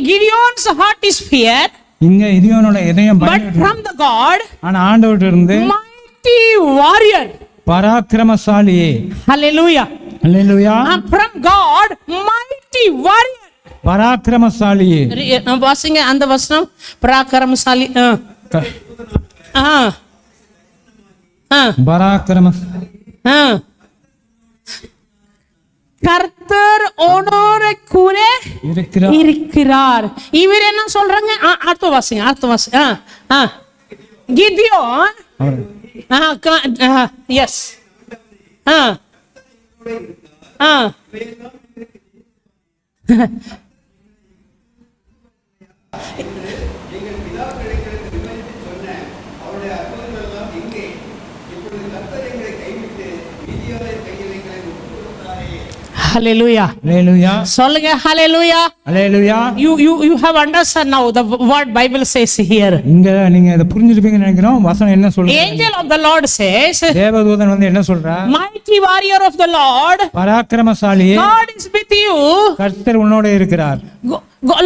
Gideon's heart is fear, இங்க கிதியோனோட இதயம் but பயம். from the God, ஆனா ஆண்டவர்ட்ட இருந்து mighty warrior. பராக்கிரமசாலியே. Hallelujah. Hallelujah. From God, mighty warrior. பராக்கிரமசாலியே. வாசிங்க அந்த வசனம். பராக்கிரமசாலி. பராக்கிரம கர்த்தர் உன்னோட கூட இருக்கிறார். இவர் என்ன சொல்றாங்க? அடுத்த வாசிங்க. Gideon, yes, Hallelujah. Hallelujah. சொல்லுங்க hallelujah. Hallelujah. You have understood now the word Bible says here. இங்க நீங்க இத புரிஞ்சிருப்பீங்கன்னு நினைக்கிறோம். வசனம் என்ன சொல்லுது? Angel of the Lord says, தேவதூதன் வந்து என்ன சொல்றார்? Mighty warrior of the Lord, பராக்கிரமசாலியே, God is with you. கர்த்தர் உன்னோட இருக்கிறார்.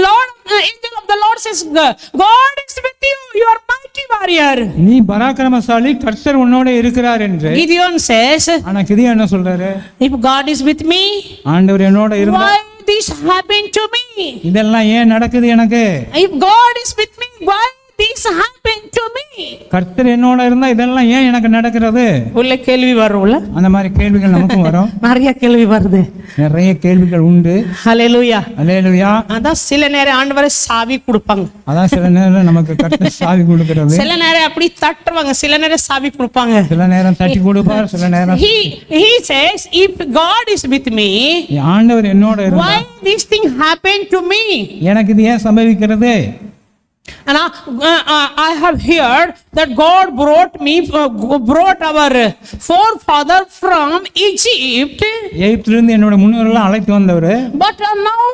Lord, angel of the Lord says, God is with you. You are mighty warrior. நீ பராக்கிரமசாலி, கர்த்தர் உன்னோட இருக்கிறார் என்று. Gideon says, ஆனா கிதியோன் என்ன சொல்றாரு? If God is with me, ஆண்டவர் என்னோட இருந்தா, why this happened to me? இதெல்லாம் ஏன் நடக்குது எனக்கு? If God is with me, why this happened to me? கர்த்தர் என்னோட இருந்தா இதெல்லாம் ஏன் எனக்கு நடக்கிறது? உள்ள கேள்வி வரும்ல, அந்த மாதிரி கேள்விகள் நமக்கும் வரும். நிறைய கேள்வி வருது, நிறைய கேள்விகள் உண்டு. ஹalleluya. ஹalleluya. அதான் சில நேரம் ஆண்டவர் சாவி கொடுப்பாங்க. அதான் சில நேரம் நமக்கு கர்த்தர் சாவி கொடுக்கிறது. சில நேரம் அப்படி தட்டுவாங்க, சில நேரம் சாவி கொடுப்பாங்க. சில நேரம் தட்டி கொடுப்பார், சில நேரம் he says, if God is with me, ஆண்டவர் என்னோட இருந்தா why this thing happened to me? எனக்கு இது ஏன் சம்பவிக்கிறது? And I have heard that God brought our forefather from Egypt. எகிப்திலிருந்து என்னோட முன்னோர்கள் அழைத்து வந்தவர். But now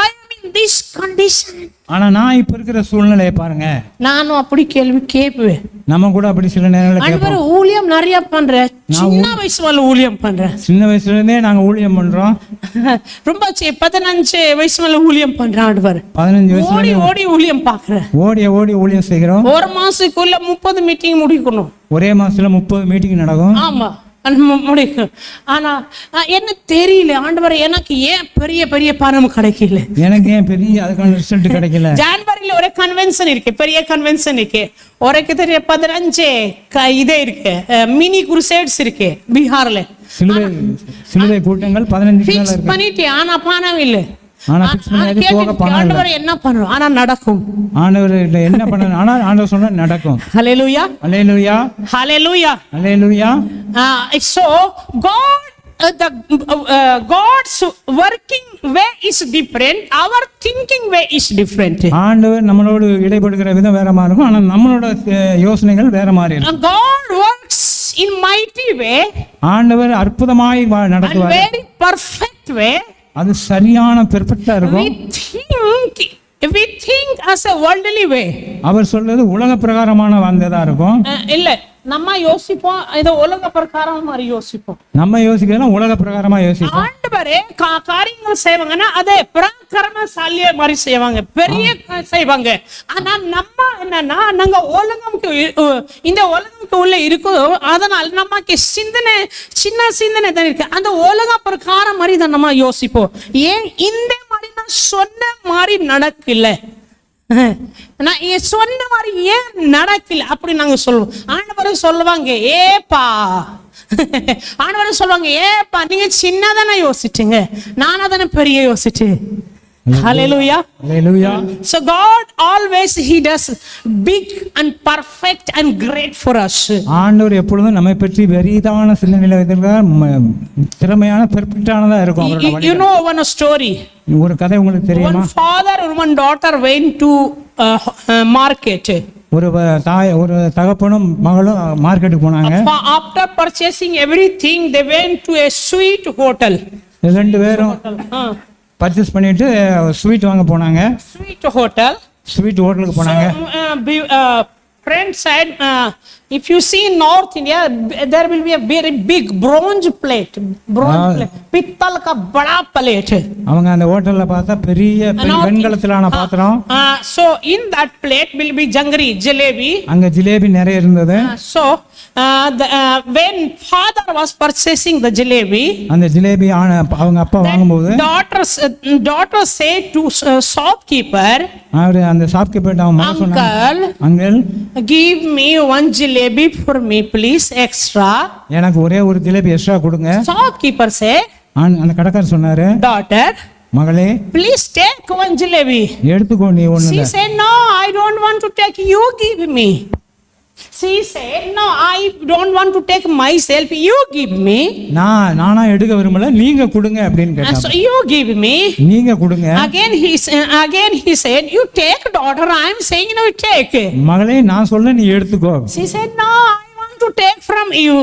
I am in this condition. ஆனா நான் இப்ப இருக்கிற சூழ்நிலையை பாருங்க. நானும் அப்படி கேள்வி கேட்பேன். நம்ம கூட அப்படி சில நேரங்களில் கேட்போம். ஊழியம் நிறைய பண்றேன், சின்ன வயசுல ஊழியம் பண்றேன். சின்ன வயசுல இருந்தே நாங்க ஊழியம் பண்றோம். ரொம்ப 15 வயசுல ஊழியம் பண்றேன். ஆண்டவர் 15 வயசுல ஓடி ஊழியம் பாக்குறேன். ஓடி ஊழியம் செய்கிறோம். ஒரு மாசத்துக்குள்ள 30 மீட்டிங் முடிக்கணும். ஒரே மாசத்துல 30 மீட்டிங் நடக்கும். ஆமா, முடிக்கும். ஆனா என்ன தெரியல ஆண்டவரே, எனக்கு ஏன் பெரிய பணம் கிடைக்கல? எனக்கு ஏன் பெரிய அதுக்கான ரிசல்ட் கிடைக்கல? ஜான்வரியில ஒரு கன்வென்ஷன் இருக்கு, பெரிய கன்வென்ஷன் இருக்கு. ஒரு 15 இதே இருக்கு, மினி குருசேட்ஸ் இருக்கு பீகார்ல. சிலுவை கூட்டங்கள் 15 பண்ணிட்டு, ஆனா பணம் இல்ல. ஆனா ஆண்டவர் என்ன பண்றோம்? ஆனா நடக்கும். ஆண்டவர் என்ன பண்ண? ஆனா ஆண்டவர் சொன்னா நடக்கும். ஹalleluya, ஹalleluya, ஹalleluya, ஹalleluya. So God's working way is different, our thinking way is different. ஆண்டவர் நம்மளோடு இடைபடுகிற விதம் வேற மாதிரி இருக்கும், ஆனா நம்மளோட யோசனைகள் வேற மாதிரி இருக்கும். God works in mighty way, ஆண்டவர் அற்புதமாய் நடத்துவார். very perfect way. அது சரியான பெர்ஃபெக்ட்டா இருக்கும். We think as a worldly way. அவர் சொல்றது உலக பிரகாரமான வந்ததா இருக்கும். இல்ல, நம்ம யோசிப்போம், இது உலக பிரகாரம் மாதிரி யோசிப்போம். நம்ம யோசிக்கலாம் உலக பிரகாரமா யோசிப்போம். ஆண்டவரே காரியங்கள் செய்வாங்கன்னா அதே பிரகாரமசாலியே மாதிரி செய்வாங்க, பெரிய செய்வாங்க. ஆனா நம்ம என்னன்னா, நாங்க இந்த உலகம்க்கு உள்ள இருக்கும், அதனால நமக்கு சின்ன சிந்தனை தான் இருக்கு. அந்த உலக பிரகாரம் மாதிரி தான் நம்ம யோசிப்போம். ஏன் இந்த மாதிரி நான் சொன்ன மாதிரி நடக்கல, நான் சொன்ன மாதிரி ஏன் நடக்கல அப்படி நாங்க சொல்லுவோம். ஆண்டவர் சொல்லுவாங்க, ஆண்டவர் சொல்லுவாங்க, ஏப்பா நீங்க சின்னதானே யோசிச்சுங்க, நான் தானே பெரிய யோசிச்சேன். Hallelujah. Hallelujah. So God always he does big and perfect and great for us. ஆண்டவர் எப்பொழுதும் நம்மை பற்றி வெரிதான சிந்தனையில வைத்திருக்கிறார், திறமையான பெர்ஃபெக்ட்டானதா இருக்கும் அவரோட வழி. You know one story. ஒரு கதை உங்களுக்கு தெரியுமா? One father and one daughter went to market. ஒரு தகப்பனும் மகளும் மார்க்கெட்டுக்கு போனாங்க. After purchasing everything, they went to a sweet hotel. ரெண்டு பேரும் பர்ச்சேஸ் பண்ணிட்டு ஸ்வீட் வாங்க போனாங்க. Sweet hotel. ஸ்வீட் ஹோட்டலுக்கு போனாங்க. Friend said, if you see North India, there will be a very big bronze plate. பித்தல் का बड़ा plate. அவங்க அந்த ஹோட்டல்ல பார்த்தா பெரிய வெண்கலத்திலான பாத்திரம். So in that plate will be jangri, jalebi. அங்க ஜிலேபி நிறைய இருந்தது. So when father was purchasing the jalebi, அந்த ஜிலேபி அவங்க அப்பா வாங்கும்போது daughter said to shopkeeper, அவரு அந்த ஷாப்கீப்பர் அவங்க சொன்னாங்க, uncle give me one jalebi for me please extra. எனக்கு ஒரே ஒரு ஜிலேபி எக்ஸ்ட்ரா கொடுங்க. Shopkeeper said, அந்த கடைக்காரர் சொன்னாரு, daughter, மகளே please take one jalebi. எடுத்துக்கோ நீ ஒண்ணு. She said, no, I don't want to take, you give me. She said, no, I don't want to take myself, you give me. நானா எடுக்க விரும்பல, நீங்க கொடுங்க அப்படினு கேட்டாங்க. So you give me. நீங்க கொடுங்க. Again he said, you take, daughter, I am saying no, you take. மகளே நான் சொல்ல நீ எடுத்துக்கோ. She said, no, I want to take from you.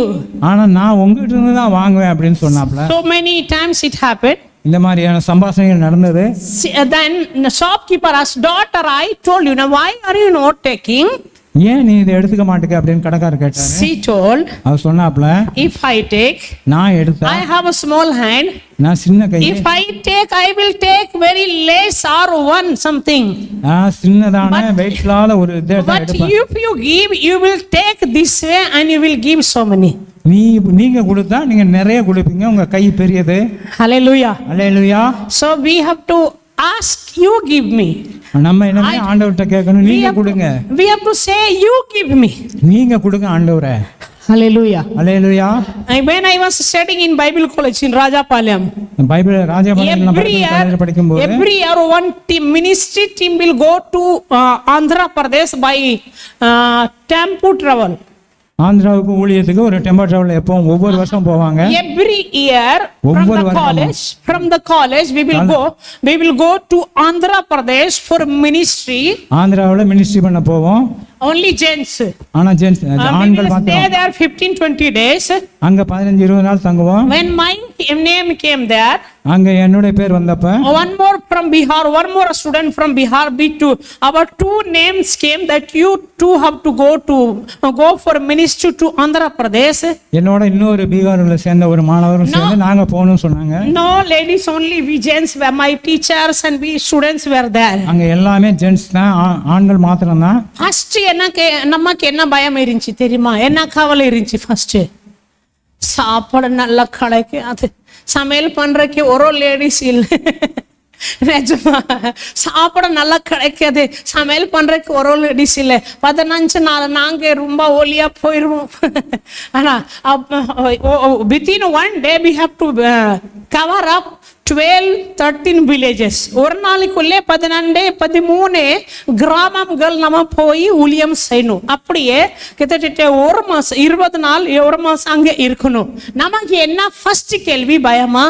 ஆனா நான் உங்ககிட்ட இருந்து தான் வாங்குவேன் அப்படினு சொன்னாப்ல. So many times it happened. இந்த மாதிரியான சம்பாஷணைகள் நடந்தது. Then the shopkeeper asked, daughter, I told you, now why are you not taking? ஏன் நீ இதை எடுத்துக்க மாட்டேங்க அப்படின்னு கடைக்காரர் கேட்டாரு. She told, our சொன்னாப்ல, if I take, நான் எடுத்தா, I have a small hand, நான் சின்ன கை, if I take, I will take very less or one something. சின்னதான வெயிட் இல்லாத ஒரு இதை எடுப்பேன். But if you give, you will take this way and you will give so many. நீங்க கொடுத்தா நீங்க நிறைய கொடுப்பீங்க, உங்க கை பெரியது. Hallelujah. Hallelujah. So we have to ask, you give me. நம்ம என்ன ஆண்டவர்ட்ட கேட்கணும், நீங்க கொடுங்க. We have to say, you give me. நீங்க கொடுங்க ஆண்டவரே. Hallelujah. Hallelujah. When I was studying in Bible college in Rajapalayam, Bible Rajapalayam படிக்கும்போது every year one team, ministry team will go to Andhra Pradesh by tempo travel. ஆந்திராவுக்கு ஊழியத்துக்கு ஒரு டெம்போ டிராவல் எப்பவும் ஒவ்வொரு வருஷம் போவாங்க. Every year from the college we will go to Andhra Pradesh for ministry. ஆந்திராவுல மினிஸ்ட்ரி பண்ண போவோம். Only gents. ஆனா ஜென்ஸ் ஆண்கள் மாத்திரம். Stay there 15-20 days. அங்க 15-20 நாள் தங்குவோம். When my name came there, அங்க என்னோட பேர் வந்தப்ப one more from Bihar, one more student from Bihar, B2, our two names came that you two have to go for ministry to Andhra Pradesh. என்னோட இன்னொரு பீகார்ல சேர்ந்த ஒரு மாணவரும் சேர்ந்து நாங்க போகணும்னு சொன்னாங்க. No, ladies only, we gents were, my teachers and we students were there. அங்க எல்லாமே ஜென்ஸ் தான், ஆண்கள் மாத்திரம் தான். ஃபர்ஸ்ட் நமக்கு என்ன பயம் இருந்துச்சு தெரியுமா, என்ன கவலை இருந்துச்சு? ஃபர்ஸ்ட் சாப்பாடு நல்லா கிடைக்காது, சமையல் பண்றதுக்கு ஒரு லேடிஸ் இல்லை. நிஜமா சாப்பாடு நல்லா கிடைக்காது, சமையல் பண்றதுக்கு ஒரு லேடிஸ் இல்லை. 15 நாள் நாங்க ரொம்ப ஒலியா போயிருவோம். ஆனா within one day we have to cover up 12-13 villages. ஒரு நாளைக்குள்ளே 12-13 கிராமங்கள் நம்ம போய் ஊழியம் செய்யணும். அப்படியே கிட்டத்தட்ட ஒரு மாசம் 20 நாள் ஒரு மாசம் அங்க இருக்கணும். நமக்கு என்ன ஃபர்ஸ்ட் கேள்வி பயமா,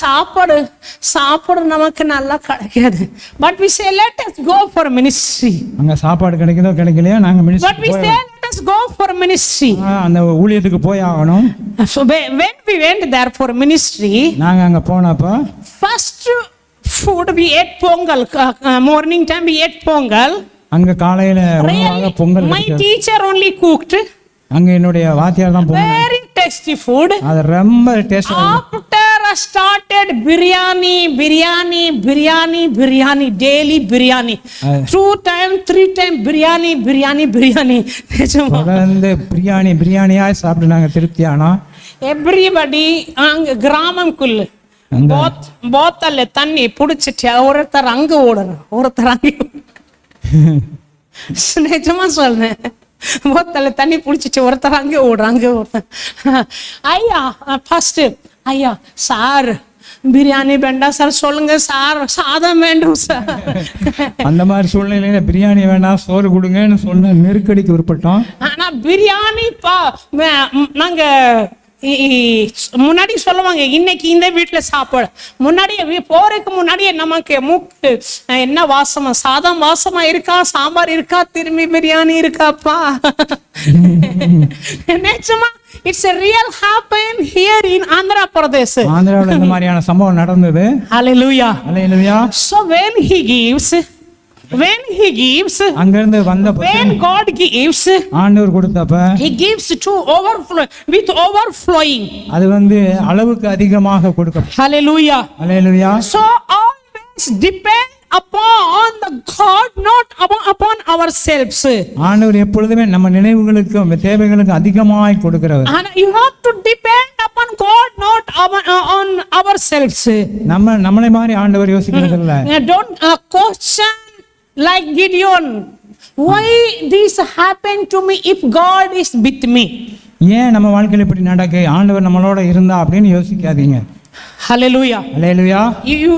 சாப்பாடு நமக்கு நல்லா கிடைக்காது. But we say let us go for ministry. அங்க சாப்பாடு கிடைக்குதோ கிடைக்கலையோ நாங்க ministry but we say let us go for ministry. அந்த ஊழியத்துக்கு போய் ஆகணும். So when we went there for ministry, நாங்க அங்க போனப்ப first food we ate pongal. Morning time we ate pongal. அங்க காலையில உணவாக Pongal. My teacher only cooked. அங்க என்னுடைய வாத்தியார் தான் பொங்கல். Very tasty food. அது ரொம்ப டேஸ்டா. After I started biryani daily biryani. 2 times 3 times biryani. தொடர்ந்து பிரியாணியா சாப்பிட்டு நாங்க திருப்தியானோம். Everybody அங்க கிராமம்க்குள்ள போத்தல்ல தண்ணி புடிச்சிட்டு ஒருத்தர் அங்க ஓடுறோம், ஒருத்தர் அங்க. நிஜமா சொல்றேன், போத்தல்ல தண்ணி புடிச்சிட்டு ஒருத்தர் அங்க ஓடுறாங்க. ஐயா ஃபர்ஸ்ட் ஐயா சார் பிரியாணி வேண்டாம் சார், சொல்லுங்க சார், சாதம் வேண்டும் சார். அந்த மாதிரி சூழ்நிலையில பிரியாணி வேண்டாம் சோறு கொடுங்கன்னு சொன்ன நெருக்கடிக்கு உட்பட்டோம். ஆனா பிரியாணி நாங்க முன்னாடி சொல்லுவாங்க இன்னைக்கு இந்த வீட்டுல சாப்பாடு, முன்னாடியே போறதுக்கு முன்னாடியே நமக்கு மூக்கு என்ன வாசமா, சாதம் வாசமா இருக்கா, சாம்பார் இருக்கா, திரும்பி பிரியாணி இருக்காப்பா. நிச்சயமா it's a real happen here in Andhra Pradesh. ஆந்திராவில் இந்த மாதிரியான சம்பவம் நடந்தது. Hallelujah. Hallelujah. So when he gives, அங்கிருந்து வந்த when God gives, ஆண்டவர் கொடுத்தப்ப he gives to overflow, with overflowing. அது அளவுக்கு அதிகமாக கொடுக்க. Hallelujah. Hallelujah. So always depend upon the God, not upon ourselves. ஆண்டவர் எப்பொழுதுமே நம்ம நினைவுகளுக்கும் தேவைகளுக்கும் அதிகமாய் கொடுக்கிறவர். And you have to depend upon God, not on ourselves. நம்மளை மாதிரி ஆண்டவர் யோசிக்கிறது இல்ல. Don't question like Gideon, why this happened to me if God is with me? ஏன் நம்ம வாழ்க்கையில இப்படி நடக்க, ஆண்டவர் நம்மளோட இருந்தா அப்படின்னு யோசிக்காதீங்க. Hallelujah. Hallelujah.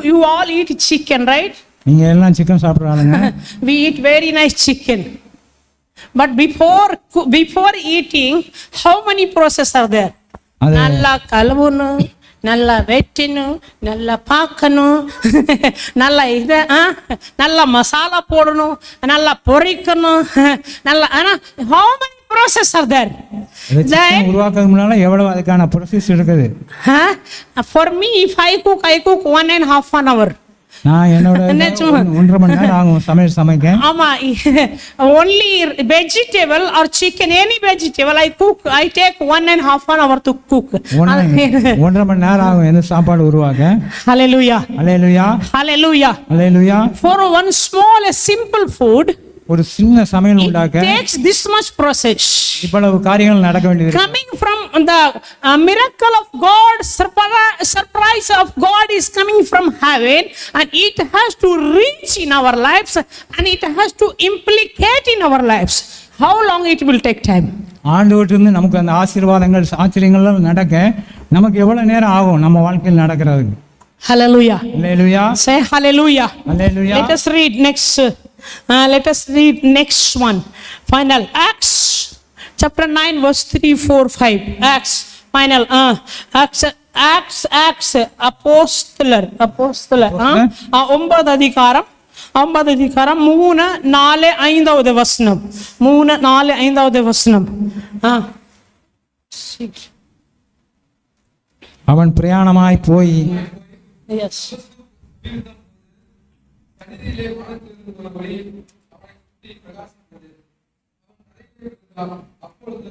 You all eat chicken, right? நீங்க எல்லாம் சிக்கன் சாப்பிடுறாங்க. We eat very nice chicken, but before eating, how many processes are there? நல்லா கழுவணும், நல்லா வெட்டணும், நல்லா பார்க்கணும், நல்லா நல்லா மசாலா போடணும், நல்லா பொரிக்கணும், நல்லா how many processes are there? உருவாக்குறதுக்கு முன்னால எவ்வளவு அதுக்கான ப்ரோசஸ் இருக்குது. For me, if I cook 1.5 hour. நான் என்னோட 1.5 மணி நேரம் ஆகும் சமைக்க. ஆமா, only vegetable or chicken, any vegetable I take 1.5 hour to cook. 1.5 மணி நேரம் ஆகும் இந்த சாப்பாடு உருவாக்க. Hallelujah. Hallelujah. Hallelujah. Hallelujah. For one small simple food, ஒரு சின்ன சமையல் உண்டாக்க takes this much process. இவ்வளவு காரியங்கள் நடக்க வேண்டியது. Coming from the miracle of God, surprise of God is coming from heaven, and it has to reach in our lives, and it has to implicate in our lives. How long it will take time? ஆண்டவர்கிட்ட நமக்கு அந்த ஆசீர்வாதங்கள் ஆச்சரியங்கள் நடக்க நமக்கு எவ்வளவு நேரம் ஆகும் நம்ம வாழ்க்கையில் நடக்கிறதுக்கு. Hallelujah. Hallelujah. Say hallelujah. Hallelujah. Let us read next. Let us read next one. Final Acts chapter 9 verse 3, 4, 5. Acts final. Acts apostolar. 9 அதிகாரம் 3, 4, 5வது வசனம். 3, 4, 5வது வசனம். அவன் பிரயாணமாய் போய் Yes. அப்பொழுது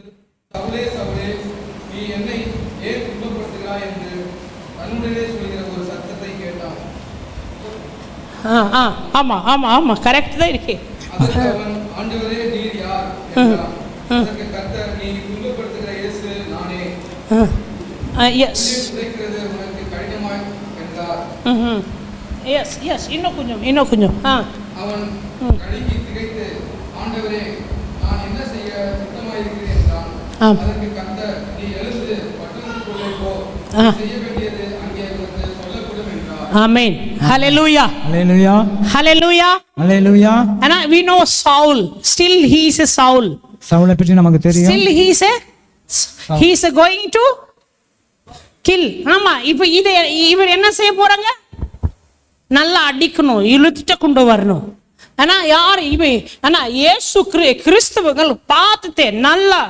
சவுலே சவுலே நீ என்னை ஏன் துன்பப்படுத்துகிறாய் என்று தன்னுடனே சொல்கிற ஒரு சத்தத்தை கேட்டான். ஆமா ஆமா ஆமா கரெக்ட் தான் இருக்கு. அதற்கு அவன் ஆண்டவரே நீர் யார் என்றான். அதற்கு கர்த்தர் நீ துன்பப்படுத்துகிற இயேசு நானே. எஸ் உதைக்கிறது உனக்கு கடினமாய் என்றார். எஸ் இன்னும் கொஞ்சம் அவன் கலங்கி திகைத்து ஆண்டவரே நான் என்ன செய்ய சித்தமாயிருக்கிறேன் என்றான். அதற்கு கர்த்தர் நீ எழுந்து பட்டணத்துக்குள்ளே போ, செய்ய வேண்டியது அங்கே உனக்கு சொல்லப்படும் என்றார். ஆமென். Hallelujah. Hallelujah. Hallelujah. Hallelujah. And we know Saul, still he is a Saul. சவுலை பற்றி நமக்கு தெரியும். Still he is going to kill. ஆமா, இப்போ இவர் என்ன செய்ய போறாங்க? நல்லா அடிக்கணும், இழுத்துட்டு கொண்டு வரணும். ஆனா யார் இவன்? ஆனா இயேசு கிறிஸ்துவர்கள் பார்த்துட்டு நல்லா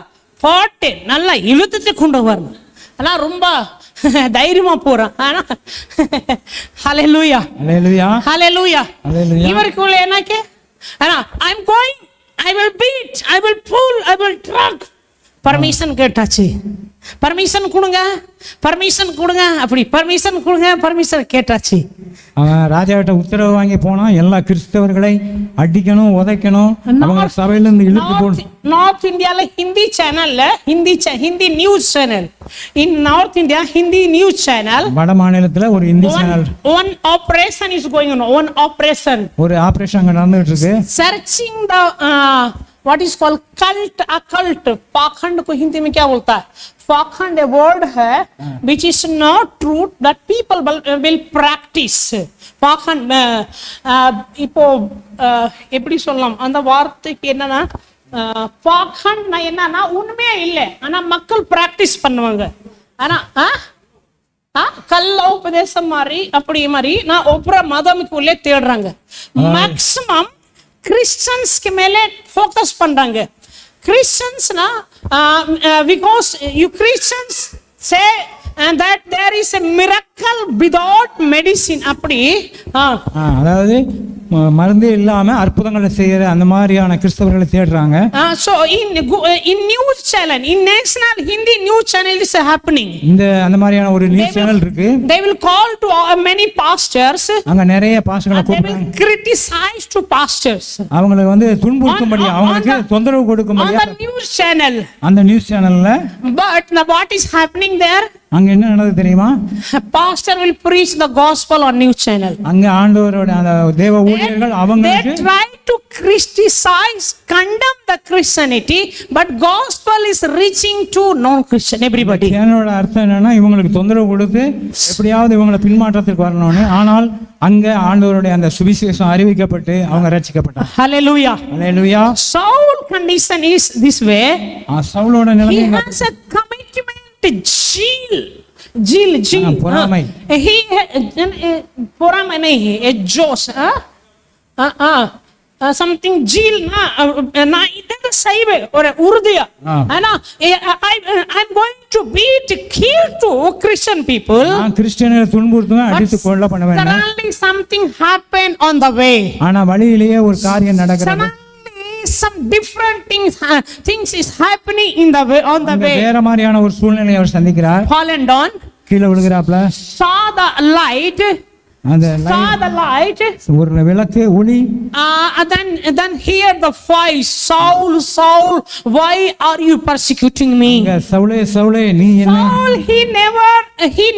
பாட்டு நல்லா இழுத்துட்டு கொண்டு வரணும். ஆனா ரொம்ப தைரியமா போறான். ஆனா ஹalleluya. Hallelujah. Hallelujah. Hallelujah. இவருக்குள்ள என்னக்கு? ஆனா I am going, I will beat, I will pull, I will drag. Permission கேட்டாச்சு. பர்மிஷன் கொடுங்க, அப்படி பர்மிஷன் கேட்டாச்சு. அவன் ராஜாவிட்ட உத்தரவு வாங்கி போனா எல்லா கிறிஸ்தவர்களை அடிக்கணும், உதைக்கணும், அவங்க சபையில இருந்து இழுத்து போடணும். நார்த் இந்தியால ஹிந்தி சேனல்ல Hindi news channel, in north India Hindi news channel, வட மாநிலத்துல ஒரு Hindi channel, one operation is going on, ஒரு ஆபரேஷன் அங்க நடந்துட்டு இருக்கு. searching the what is called occult. पाखंड को हिंदी में क्या बोलता है? पाखंड a word है which is not true that people will practice. பாखंड இப்போ எப்படி சொல்லலாம் அந்த வார்த்தைக்கு என்னன்னா, பாखंड என்னன்னா உண்மையே இல்லை, ஆனா மக்கள் பிராக்டிஸ் பண்ணுவாங்க. ஆனா கள்ள உபதேசம் மாதிரி அப்படி மாதிரி நான் ஒவ்வொரு மதமுக்குள்ளே தேடுறாங்க. மேக்சிமம் கிறிஸ்டியன்ஸ்க்கு மேலே ஃபோக்கஸ் பண்றாங்க. கிறிஸ்டியன்ஸ்னா because you Christians say that there is a miracle without medicine அப்படி அதாவது மருந்தே இல்லாம அற்புதங்களை செய்யற அந்த மாதிரியான கிறிஸ்தவர்களை தேடுறாங்க. So in news channel, in national Hindi news channel is happening. இந்த அந்த மாதிரியான ஒரு நியூஸ் சேனல் இருக்கு. They will call to many pastors. அங்க நிறைய பாஸ்டர்களை கூப்பிடுறாங்க. They will criticize to pastors. அவங்களை வந்து துன்புறுத்தும்படி, அவங்களுக்கு தொந்தரவு கொடுக்கும்படி on the news channel. அந்த நியூஸ் சேனல்ல. But what is happening there? அங்க என்ன நடக்குது தெரியுமா? Pastor will preach the gospel on news channel. அங்க ஆண்டவரோட அந்த தேவ ஊழியர்கள் அவங்களுக்கு they try to criticize, condemn the Christianity, but gospel is reaching to non-Christian everybody. என்னோட அர்த்தம் என்னன்னா, இவங்களுக்கு தொந்தரவு கொடுத்து எப்படியாவது இவங்களை பின்மாற்றத்துக்கு வரணும்னு. ஆனால் அங்க ஆண்டவருடைய அந்த சுவிசேஷம் அறிவிக்கப்பட்டு அவங்க ரட்சிக்கப்பட்டாங்க. Hallelujah. Hallelujah. Saul condition is this way. சவுலோட நிலைமை he has a commitment zeal பொறாமை. he பொறாமை नहीं है जोश something zeal ना इधर सही है और उर्दिया है ना. I'm going to beat kill to Christian people. நான் கிறிஸ்டியனை துன்புறுத்துவேன், அடித்து கொலை பண்ணுவேன். Suddenly something happened on the way. ஆனா வழியிலேயே ஒரு காரியம் நடக்கிறது. Some different things is happening in the way, on the way. வேற மாதிரியான ஒரு சூழ்நிலையை அவர் சந்திக்கிறார். Fallen down, கீழே விழுகிறாப்ல. saw the light, ஒரு விளக்கு ஒளி. then hear the voice, Saul, Saul, why are you persecuting me? சவுலே சவுலே நீ என்ன? Saul, he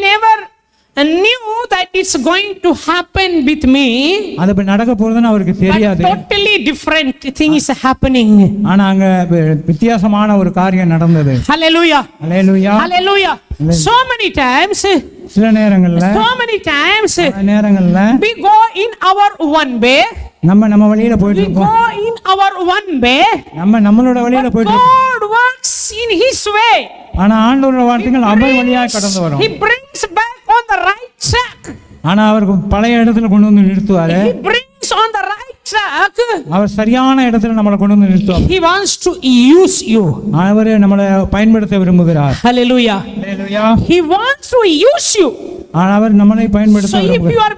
never knew that it's going to happen with me. அது நடக்க போறதுன்னு அவருக்கு தெரியாது. Totally different thing is happening. ஆனா அங்க வித்தியாசமான ஒரு காரியம் நடந்தது. Hallelujah. Hallelujah. Hallelujah. So many times, சில நேரங்கள்ல we go in our one way. நம்ம வழியில போயிட்டு இருக்கோம். We go in our one way. நம்மளோட வழியில போயிட்டு இருக்கோம். God works in his way. ஆனா ஆண்டவரோட வார்த்தைகள் அவர் வழியா கடந்து வரும். He brings back on the right track. ஆனா அவர் பழைய இடத்துல கொண்டு வந்து நிறுத்துவாரு. He brings on the right track. அவர் சரியான இடத்துல நம்மளை கொண்டு வந்து நிறுத்துவார். He wants to use you. அவர் நம்மளை பயன்படுத்த விரும்புகிறார். Hallelujah. Hallelujah. He wants to use you. அவர் நம்மளை பயன்படுத்த விரும்புகிறார். So if you are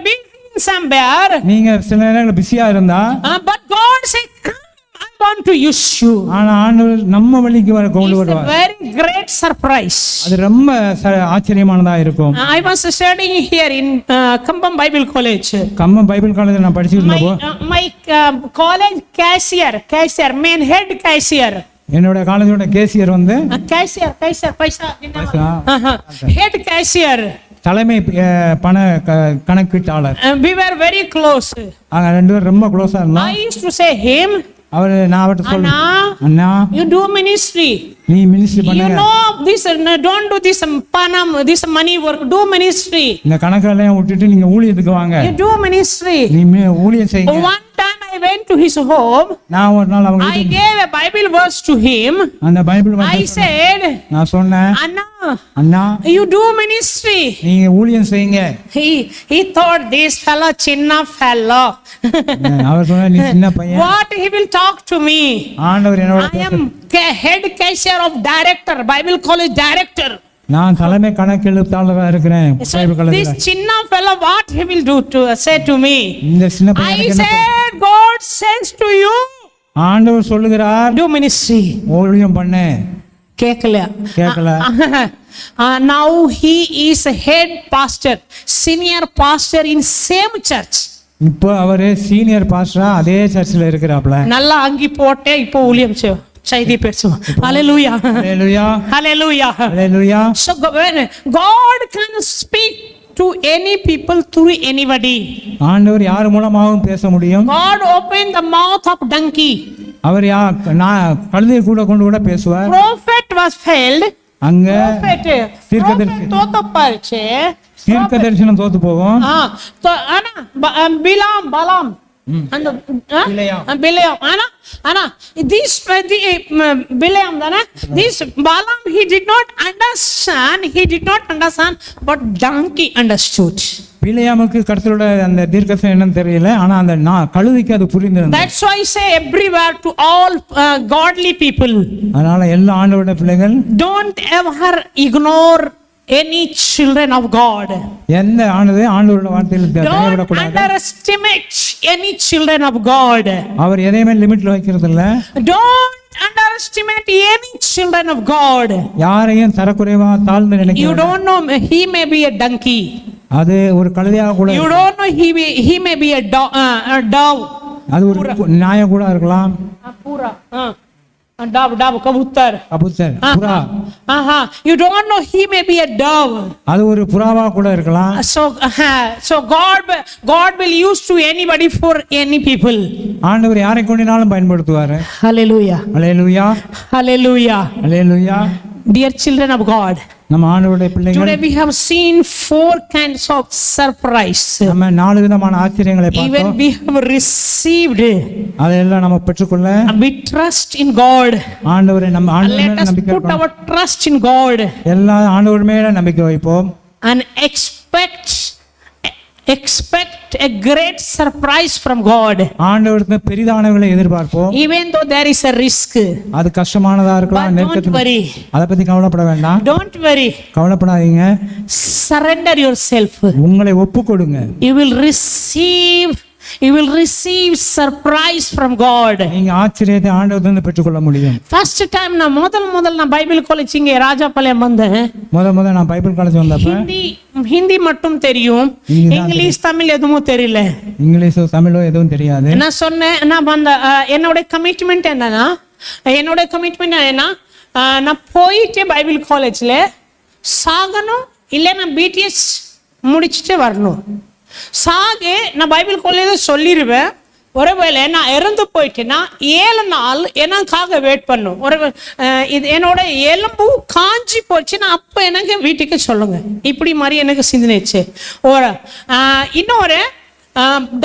busy in somewhere, நீங்க சில நேரத்துல பிஸியா இருந்தா, but God say come, I want to use you. ஆனா ஆண்டவர் நம்ம வழிக்கு வர கொண்டு வருவார். It's a very great surprise. அது ரொம்ப ஆச்சரியமானதா இருக்கும். I was studying here in Kambam Bible College. Kambam Bible காலேஜ்ல நான் படிச்சிட்டு இருந்தப்போ my college cashier main head cashier, என்னோட காலேஜோட கேசியர் வந்து cashier பைசா head cashier, தலைமை பண கணக்கீட்டாளர். we were very close. அவங்க ரெண்டு பேரும் ரொம்ப க்ளோஸா இருந்தோம். I used to say him, நான் அவர்ட்ட சொல்லுவேன், அண்ணா you do ministry, நீ மினிஸ்ட்ரி பண்ணுங்க. you know this, don't do this panam, this money work, do ministry. இந்த கணக்கெல்லாம் விட்டுட்டு நீங்க ஊழியத்துக்கு வாங்க. You do ministry. நீ ஊழியம் செய்யுங்க. One time I went to his home. நான் ஒரு நாள் அவங்க I gave a Bible verse to him. அந்த பைபிள் I said, நான் சொன்னேன், அண்ணா you do ministry. நீங்க ஊழியம் செய்யுங்க. He thought this fellow chinna fellow. அவர் சொன்னார், நீ சின்ன பையன். What he will talk to me? ஆண்டவர் என்னோட I am head cashier of director, Bible college director. நான் தலைமை கணக்கெழுத்தாளரா இருக்கிறேன் பைபிள் காலேஜ்ல. This chinna fellow, what he will do to say to me? இந்த சின்ன பையன் I said, God says to you, ஆண்டவர் சொல்லுகிறார், do ministry. ஊழியம் பண்ணு. கேக்கல. Now he is a head pastor, senior pastor in same church. இப்போ அவரு சீனியர் பாஸ்டரா அதே சர்ச்சில் இருக்கிறாப்ல. நல்லா அங்கி போட்டே இப்போ ஊழியம் செய்தி பேசுவோம். Hallelujah. Hallelujah. Hallelujah. Hallelujah. So God can speak to any people through anybody. ஆண்டவர் யார் மூலமாகவும் பேச முடியும். God opened the mouth of donkey. அவர் கழுதையை கூட பேசுவார். Prophet was failed. அங்க தீர்க்க தரிசனம் தோத்து போகும். ஆனா பலாம் அந்த பிலேயாம். Bileam. ஆனா this Bileam தானே, this Balaam he did not understand, but donkey understood. பிலேயாமுக்கு கர்த்தரோட அந்த தீர்க்கதரிசனம் என்னன்னு தெரியல, ஆனா அந்த கழுதைக்கு அது புரிந்திருந்தது. That's why I say everywhere to all godly people, அதனால எல்லா ஆண்டவருடைய பிள்ளைகள் don't ever ignore any children of God. எந்த ஆண்டவருடைய வார்த்தையில் Don't தயவிடக்கூடாது. underestimate any children of God. அவர் எதையுமே லிமிட்ல வைக்கிறது இல்ல. Don't underestimate any children of God. யாரையும் தரக்குறைவா தாழ்ந்து You நினைக்கிறார். don't know, he may be a donkey. அது ஒரு கழுதையாக கூட You don't know, he may be a dove. அது ஒரு நாயம் கூட இருக்கலாம். Pura. Dove, kabutar. கபூத்தர், புறா. You don't know, he may be a dove. அது ஒரு புறாவா கூட இருக்கலாம். So God will use to anybody for any people. ஆண்டவர் யாரை கொண்டினாலும் பயன்படுத்துவாரு. Hallelujah. Hallelujah, Hallelujah. Hallelujah. Dear children of God, நம்ம ஆண்டவருடைய பிள்ளைகள், today we have seen 4 kinds of surprise. நம்ம 4 விதமான ஆச்சரியங்களை Even பார்த்தோம். we have received. அதையெல்லாம் நம்ம பெற்றுக்கொள்ள We trust in God. ஆண்டவரை நம்ம ஆண்டவர் Let மேல us நம்பிக்கை put வைப்போம். our trust in God எல்லா ஆண்டவர் மேல நம்பிக்கை வைப்போம். and expect a great surprise from God. ஆண்டவருக்கு பெரிதானவர்களை எதிர்பார்ப்போம். Even though there is a risk, அது கஷ்டமானதா இருக்கலாம், but don't நெருக்கத்தில். worry. அதை பத்தி கவலைப்பட வேண்டாம். Don't worry. கவலைப்படாதீங்க. Surrender yourself. உங்களை ஒப்பு கொடுங்க. You will receive surprise from God. நீங்க ஆச்சரியத்தை ஆண்டவரிடமிருந்து பெற்றுக்கொள்ள முடியும். First time நான் முதல் பைபிள் காலேஜ் இங்கே ராஜாபாளையம் வந்தேன். முத நான் பைபிள் காலேஜ் வந்தப்ப ஹிந்தி மட்டும் தெரியும், இங்கிலீஷ் தமிழ் எதுவும் தெரியல. இங்கிலீஷோ தமிழோ எதுவும் தெரியாது. நான் சொன்னேன், நான் வந்த என்னோட கமிட்மெண்ட் என்னன்னா நான் போயிட்டு பைபிள் காலேஜ்ல சாகணும், இல்லை நான் பிடிஎஸ் முடிச்சுட்டு வரணும். நான் பைபிள் காலேஜ் சொல்லிடுவேன். ஒருவேளை நான் இறந்து போயிட்டேன்னா 7 நாள் எனக்காக வெயிட் பண்ணும். இது என்னோட எலும்பு காஞ்சி போச்சுன்னா அப்போ எனக்கு வீட்டுக்கு சொல்லுங்க. இப்படி மாதிரி எனக்கு சிந்தனைச்சு. இன்னொரு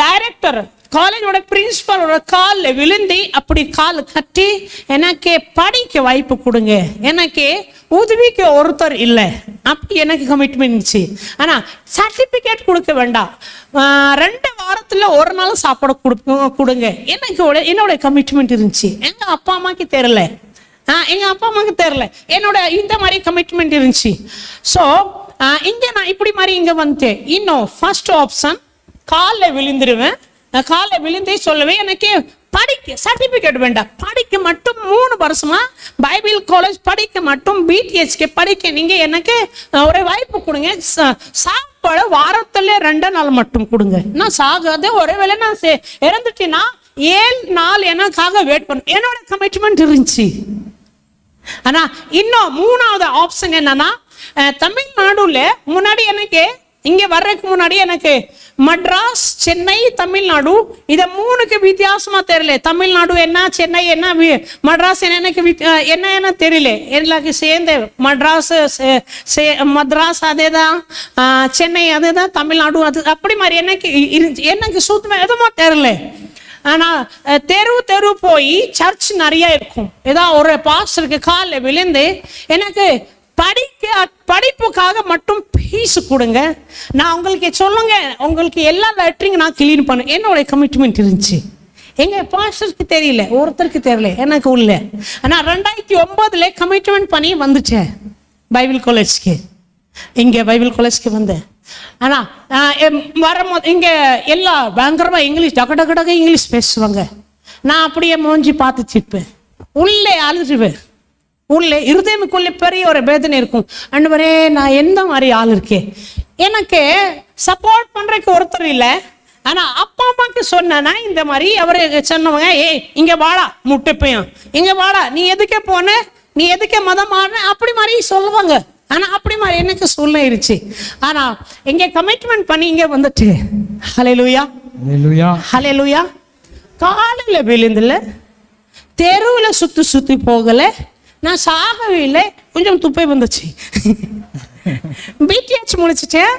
டைரக்டர் காலேஜோட பிரின்சிபலோட காலில் விழுந்து அப்படி கால் கட்டி எனக்கு படிக்க வாய்ப்பு கொடுங்க, எனக்கு உதவிக்கு ஒருத்தர் இல்லை, அப்படி எனக்கு கமிட்மெண்ட் இருந்துச்சு. ஆனால் சர்டிஃபிகேட் கொடுக்க வேண்டாம், 2 வாரத்தில் 1 நாள் சாப்பாடு கொடுங்க, என்னோட கமிட்மெண்ட் இருந்துச்சு. எங்கள் அப்பா அம்மாவுக்கு தெரியல, என்னோட இந்த மாதிரி கமிட்மெண்ட் இருந்துச்சு. ஸோ இங்கே நான் இப்படி மாதிரி இங்கே வந்துட்டேன். இன்னும் ஃபர்ஸ்ட் ஆப்ஷன் காலில் விழுந்துருவேன், காலை விழுந்தே சொல்லுவேன், எனக்கு படிக்க சர்டிபிகேட் வேண்டாம், படிக்க மட்டும் 3 வருஷமா பைபிள் காலேஜ் படிக்க மட்டும் பிடிஎஸ்க்கு படிக்க நீங்க எனக்கு ஒரு வாய்ப்பு கொடுங்க, சாப்பாடு வாரத்துல 2 நாள் மட்டும் கொடுங்க, நான் சாகாத ஒருவேளை நான் இறந்துட்டேன்னா 7 நாள் எனக்காக வெயிட் பண்ண என்னோட கமிட்மெண்ட் இருந்துச்சு. ஆனா இன்னும் 3வது ஆப்ஷன் என்னன்னா, தமிழ்நாடுல முன்னாடி எனக்கு இங்க வர்றதுக்கு முன்னாடி எனக்கு மட்ராஸ், சென்னை, தமிழ்நாடு இதை 3க்கு வித்தியாசமா தெரியல. தமிழ்நாடு என்ன, சென்னை என்ன, மட்ராஸ் என்ன தெரியல. எனக்கு சேர்ந்து மட்ராஸ் அதேதான், சென்னை அதேதான், தமிழ்நாடு அது அப்படி மாதிரி எனக்கு சுத்தமா எதுவும் தெரியல. ஆனா தெரு போய் சர்ச் நிறைய இருக்கும், ஏதாவது ஒரு பாஸ்டருக்கு காலில் விழுந்து எனக்கு படிப்புக்காக மட்டும் ஃபீஸ் கொடுங்க, நான் உங்களுக்கு சொல்லுங்க, உங்களுக்கு எல்லா லெட்டரிங் நான் கிளீன் பண்ண என்னோட கமிட்மெண்ட் இருந்துச்சு. எங்க பாஸ்டருக்கு தெரியல, ஒருத்தருக்கு தெரியல, எனக்கு உள்ள. ஆனா 2009 கமிட்மெண்ட் பண்ணி வந்துச்சேன் பைபிள் காலேஜ்க்கு. இங்க பைபிள் காலேஜ்க்கு வந்தேன். ஆனா வரும்போது இங்க எல்லா பயங்கரமா இங்கிலீஷ் டக இங்கிலீஷ் பேசுவாங்க. நான் அப்படியே மூஞ்சி பார்த்துச்சிருப்பேன், உள்ளே அழுதுவேன், உள்ளே இருதயமுக்குள்ளே பெரிய ஒரு வேதனை இருக்கும். ஆண்டவரே நான் எந்த மாதிரி ஆள் இருக்கேன், எனக்கு சப்போர்ட் பண்றதுக்கு ஒருத்தர் இல்லை. ஆனா அப்பா அம்மாக்கு சொன்னா இந்த மாதிரி அவரு சொன்னவங்க, இங்க வாடா முட்டைப்பையன், இங்க வாடா, நீ எதுக்கே போன, நீ எதுக்கே மதமான, அப்படி மாதிரி சொல்லுவாங்க. ஆனா அப்படி மாதிரி எனக்கு சொல்லிருச்சு. ஆனா இங்க கமிட்மெண்ட் பண்ணி இங்க வந்துட்டு ஹல்லேலூயா ஹல்லேலூயா. காலையில விழுந்துல, தெருவுல சுத்தி போகல, நான் சாகவே இல்லை, கொஞ்சம் துப்பை வந்துச்சு. பிடிஎச் முடிச்சிட்டேன்,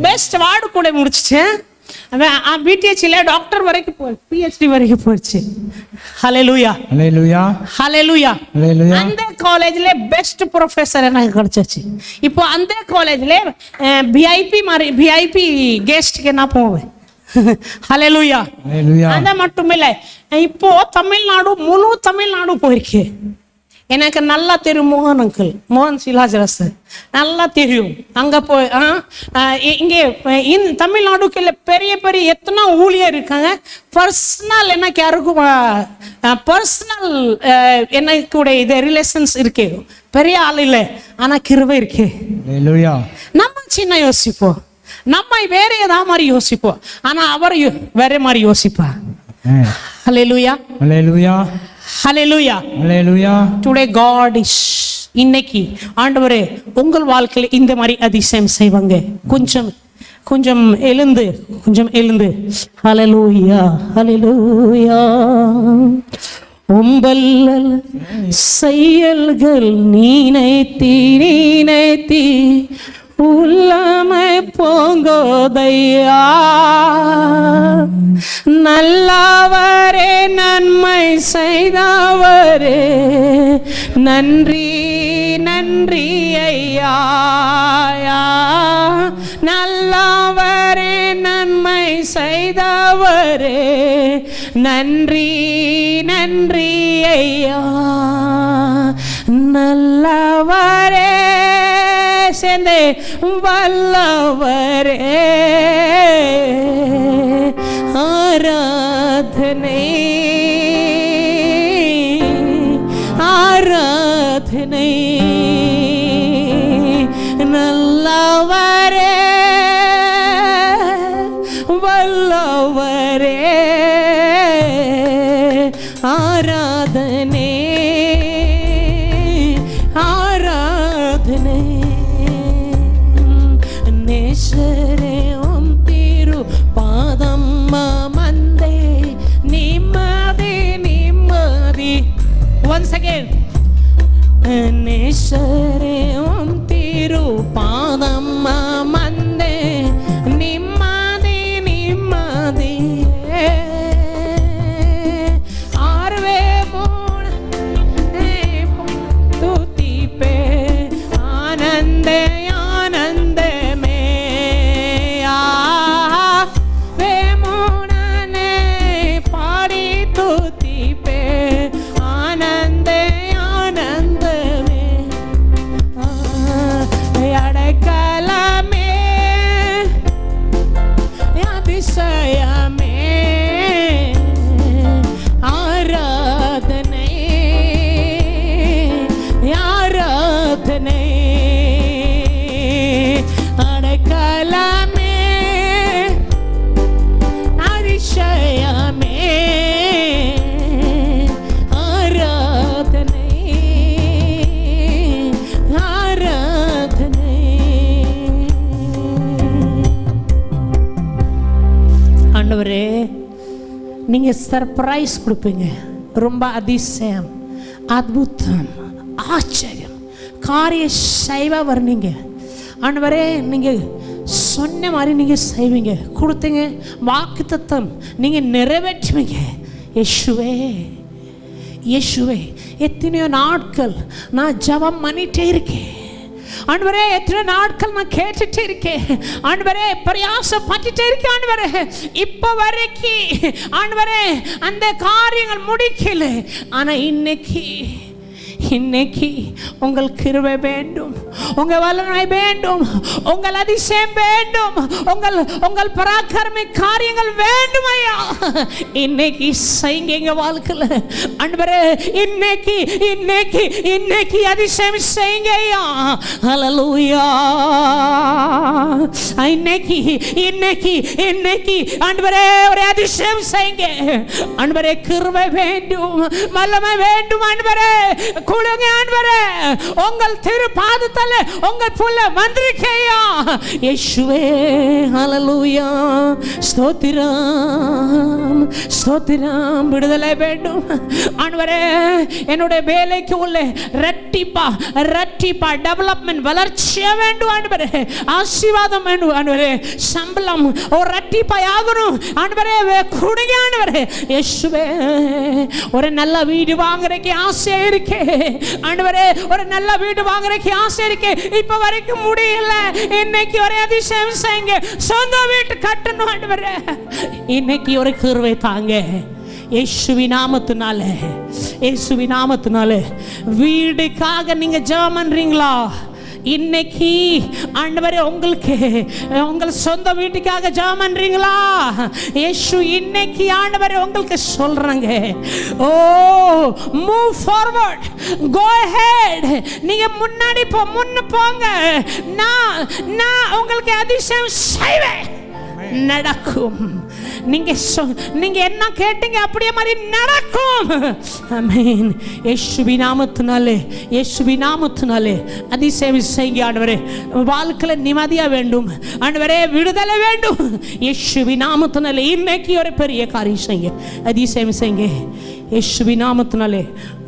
பெஸ்ட் வார்டு கூட முடிச்சிட்டேன். பிடிஹெச்ல டாக்டர் வரைக்கும் போய் PhD வரைக்கும் போயிடுச்சு. ஹalleluya அல்லேலூயா ஹalleluya. அல்லேலூயா. அந்த காலேஜ்ல பெஸ்ட் ப்ரொஃபசர் எனக்கு கிடைச்சிச்சு. இப்போ அந்த காலேஜ்ல VIP கெஸ்ட்க்கு நான் போவேன். ஹalleluya அல்லேலூயா. அது மட்டும் இல்லை, இப்போ தமிழ்நாடு முழு தமிழ்நாடு போயிருக்கு. எனக்கு நல்லா தெரியும் மோகன் அங்கிள், மோகன் சிலாஜரஸ் நல்லா தெரியும். அங்கே போய் இங்கே தமிழ்நாடுக்குள்ள பெரிய பெரிய எத்தனை ஊழியர் இருக்காங்க. பர்சனல் எனக்கு யாருக்கும் பர்சனல் எனக்கு கூட இது ரிலேஷன்ஸ் இருக்கு. பெரிய ஆள் இல்லை, ஆனால் கிருபை இருக்கு. அல்லேலூயா. நம்ம சின்ன யோசிப்போம், நம்ம வேற ஏதாவது மாதிரி யோசிப்போம், ஆனால் அவர் வேற மாதிரி யோசிப்பா. ஹalleluya அல்லேலூயா. ஹalleluya அல்லேலூயா. டுடே காட் இஸ், இன்னைக்கு ஆண்டவரே உங்கள் வாழ்க்கையில் இந்த மாதிரி அதிசயம் செய்வாங்க. கொஞ்சம் கொஞ்சம் எழுந்து, கொஞ்சம் எழுந்து. ஹalleluya ஹalleluya. உம்பல்லல் செயல்கள் நீனைத்தி நீனைத்தி உள்ளமை போங்கோதையா. நல்லவரே நன்மை செய்தவரே நன்றி நன்றி ஐயா. நல்லவரே நன்மை செய்தவரே நன்றி நன்றி ஐயா. நல்லவரே சேர்ந்து வல்லவரே ஆராதனை ஆராதனை. நல்லவரே வல்லவரே ஆராதனை ஆராதனை. நேசரே உம் திரு பாதம் மந்தே நிம்மதி நிம்மதி. once again. நேசரே உம் திரு பாதம் மந்தே நிம்மதி நிம்மதி. ஆர்வே போன துதிப்பே ஆனந்தே ஆனந்தமே. வேமோனே பாடி துதிப்பே ஆனந்தே ஆனந்தமே. அடைக்கலமே அதிசயமே ஆராதனை ஆராதனை. அடைக்கலமே அதிசயமே ஆராதனை ஆராதனை. ஆண்டவரே நீங்க சர்ப்ரைஸ் கொடுப்பீங்க. ரொம்ப அதிசயம் அத்புதம் ஆச்சரியம் காரிய செய்பவர் நீங்க. ஆண்டவரே நீங்க சொன்ன மாதிரி நீங்க செய்வீங்க. கொடுத்தீங்க வாக்குத்தத்தம் நீங்க நிறைவேற்றுவீங்க. இயேசுவே இயேசுவே, எத்தனையோ நாட்கள் நான் ஜெபம் பண்ணிட்டே இருக்கேன் ஆண்டவரே. எத்தனை நாட்கள் நான் கேட்டுட்டே இருக்கேன் ஆண்டவரே, பிரயாசப்பட்டுட்டே இருக்கேன் ஆண்டவரே. இப்போ வரைக்கும் ஆண்டவரே அந்த காரியங்கள் முடிக்கல. ஆனா இன்னைக்கு இன்னைக்கு உங்கள் கிருபை வேண்டும், உங்க வல்லமை வேண்டும், உங்கள் அதிசயம் வேண்டும், உங்கள் பராக்கிரம காரியங்கள் வேண்டும் ஐயா. இன்னைக்கு செய்யுங்க எங்க வாழ்க்கையில ஆண்டவரே. இன்னைக்கு இன்னைக்கு இன்னைக்கு அதிசயம் செய்யுங்க ஐயா. ஹல்லேலூயா. இன்னைக்கு இன்னைக்கு இன்னைக்கு ஆண்டவரே ஒரு அதிசயம் செய்யுங்க ஆண்டவரே. கிருபை வேண்டும், வல்லமை வேண்டும் ஆண்டவரே. குழுங்க ஆண்டவரே உங்கள் திரு பாதத்தில் உங்கள் புள்ள வந்திருக்கையா இயேசுவே ஹalleluya ஸ்தோத்திரம் ஸ்தோத்திரம் விடுதலை வேண்டும் ஆண்டவரே என்னுடைய வேலைக்கு உள்ள ரெட்டிப்பா டெவலப்மெண்ட் வளர்ச்சியா வேண்டும் ஆண்டவரே ஆசீர்வாதம் வேண்டும் ஆண்டவரே சம்பளம் ஒரு ரெட்டிப்பா ஆகணும் ஆண்டவரே கொடுங்க ஆண்டவரே இயேசுவே ஒரு நல்ல வீடு வாங்குறதுக்கு ஆசை இருக்கு ஆண்டவரே ஒரு நல்ல வீடு வாங்குறதுக்கு ஆசை இருக்கு இப்ப வரைக்கும் முடியல இன்னைக்கு ஒரு அதிசயம் செய்யுங்க சொந்த வீட்டு கட்டணும் ஆண்டவரே இன்னைக்கு ஒரு கிருபை தாங்க இயேசுவின் நாமத்தினாலே வீடுக்காக நீங்க ஜெபம் பண்றீங்களா இன்னைக்கு ஆண்டவரே உங்களுக்கு உங்கள் சொந்த வீட்டுக்காக ஜெபம் பண்றீங்களா இயேசு இன்னைக்கு ஆண்டவரே உங்களுக்கு சொல்றாங்க ஓ மூவ் ஃபார்வர்ட் கோ அஹெட் நீங்க முன்னாடி போங்க நான் உங்களுக்கு அதிசயம் செய்வேன் நடக்கும் நீங்க என்ன கேட்டீங்க அப்படியே மாதிரி நடக்கும் ஆமென் இயேசுவின் நாமத்தினாலே அதிசயம் செய்யுங்க ஆண்டவரே வாழ்க்கையில நிம்மதியா வேண்டும் ஆண்டவரே விடுதலை வேண்டும் இயேசுவின் நாமத்தினாலே இன்னைக்கு ஒரு பெரிய காரியம் செய்யுங்க அதிசயம் செய்யுங்க இயேசுவின் நாமத்தினாலே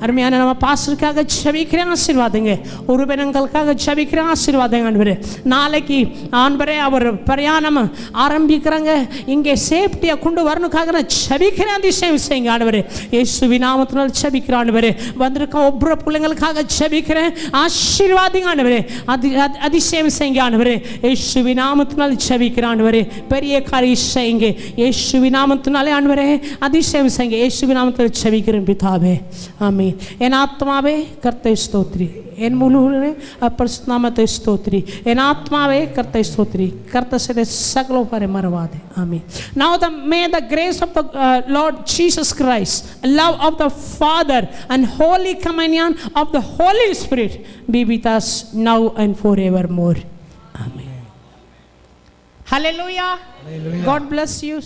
அருமையான நம்ம பாஸ்டருக்காக ஜெபிக்கிறேன் ஆசீர்வாதங்க ஒரு பெண்களுக்காக ஜெபிக்கிறேன் ஆசீர்வாதங்க ஆண்டவரே நாளைக்கு ஆண்டவரே அவர் பிரயாணம் ஆரம்பிக்கிறாங்க இங்கே சேஃப்டியா கொண்டு வரணுக்காக நான் ஜெபிக்கிறேன் அதிசயம் செய்யுங்க ஆண்டவரே இயேசுவின் நாமத்தினால ஜெபிக்கிறேன் ஆண்டவரே வந்திருக்க ஒவ்வொரு பிள்ளைங்களுக்காக ஜெபிக்கிறேன் ஆசீர்வாதங்க ஆண்டவரே அதிசயம் செய்யுங்க ஆண்டவரே இயேசுவின் நாமத்தினால ஜெபிக்கிறேன் ஆண்டவரே பெரிய காரியம் செய்யுங்க இயேசுவின் நாமத்தினாலே ஆண்டவரே அதிசயம் செய்யுங்க இயேசுவின் நாமத்தினால ஜெபிக்கிறேன் பிதாவே ஆமென் என் ஆத்மாவே கர்த்தரை ஸ்தோத்திரி என் முழுவதுமே பரிசுத்த நாமத்தை ஸ்தோத்திரி என் ஆத்மாவே கர்த்தரை ஸ்தோத்திரி கர்த்தர் செய்த சகல உபகாரங்களை மறவாதே ஆமென் now may the grace of the Lord Jesus Christ, love of the Father and holy communion of the Holy Spirit be with us now and forevermore. Amen. Hallelujah. God bless you.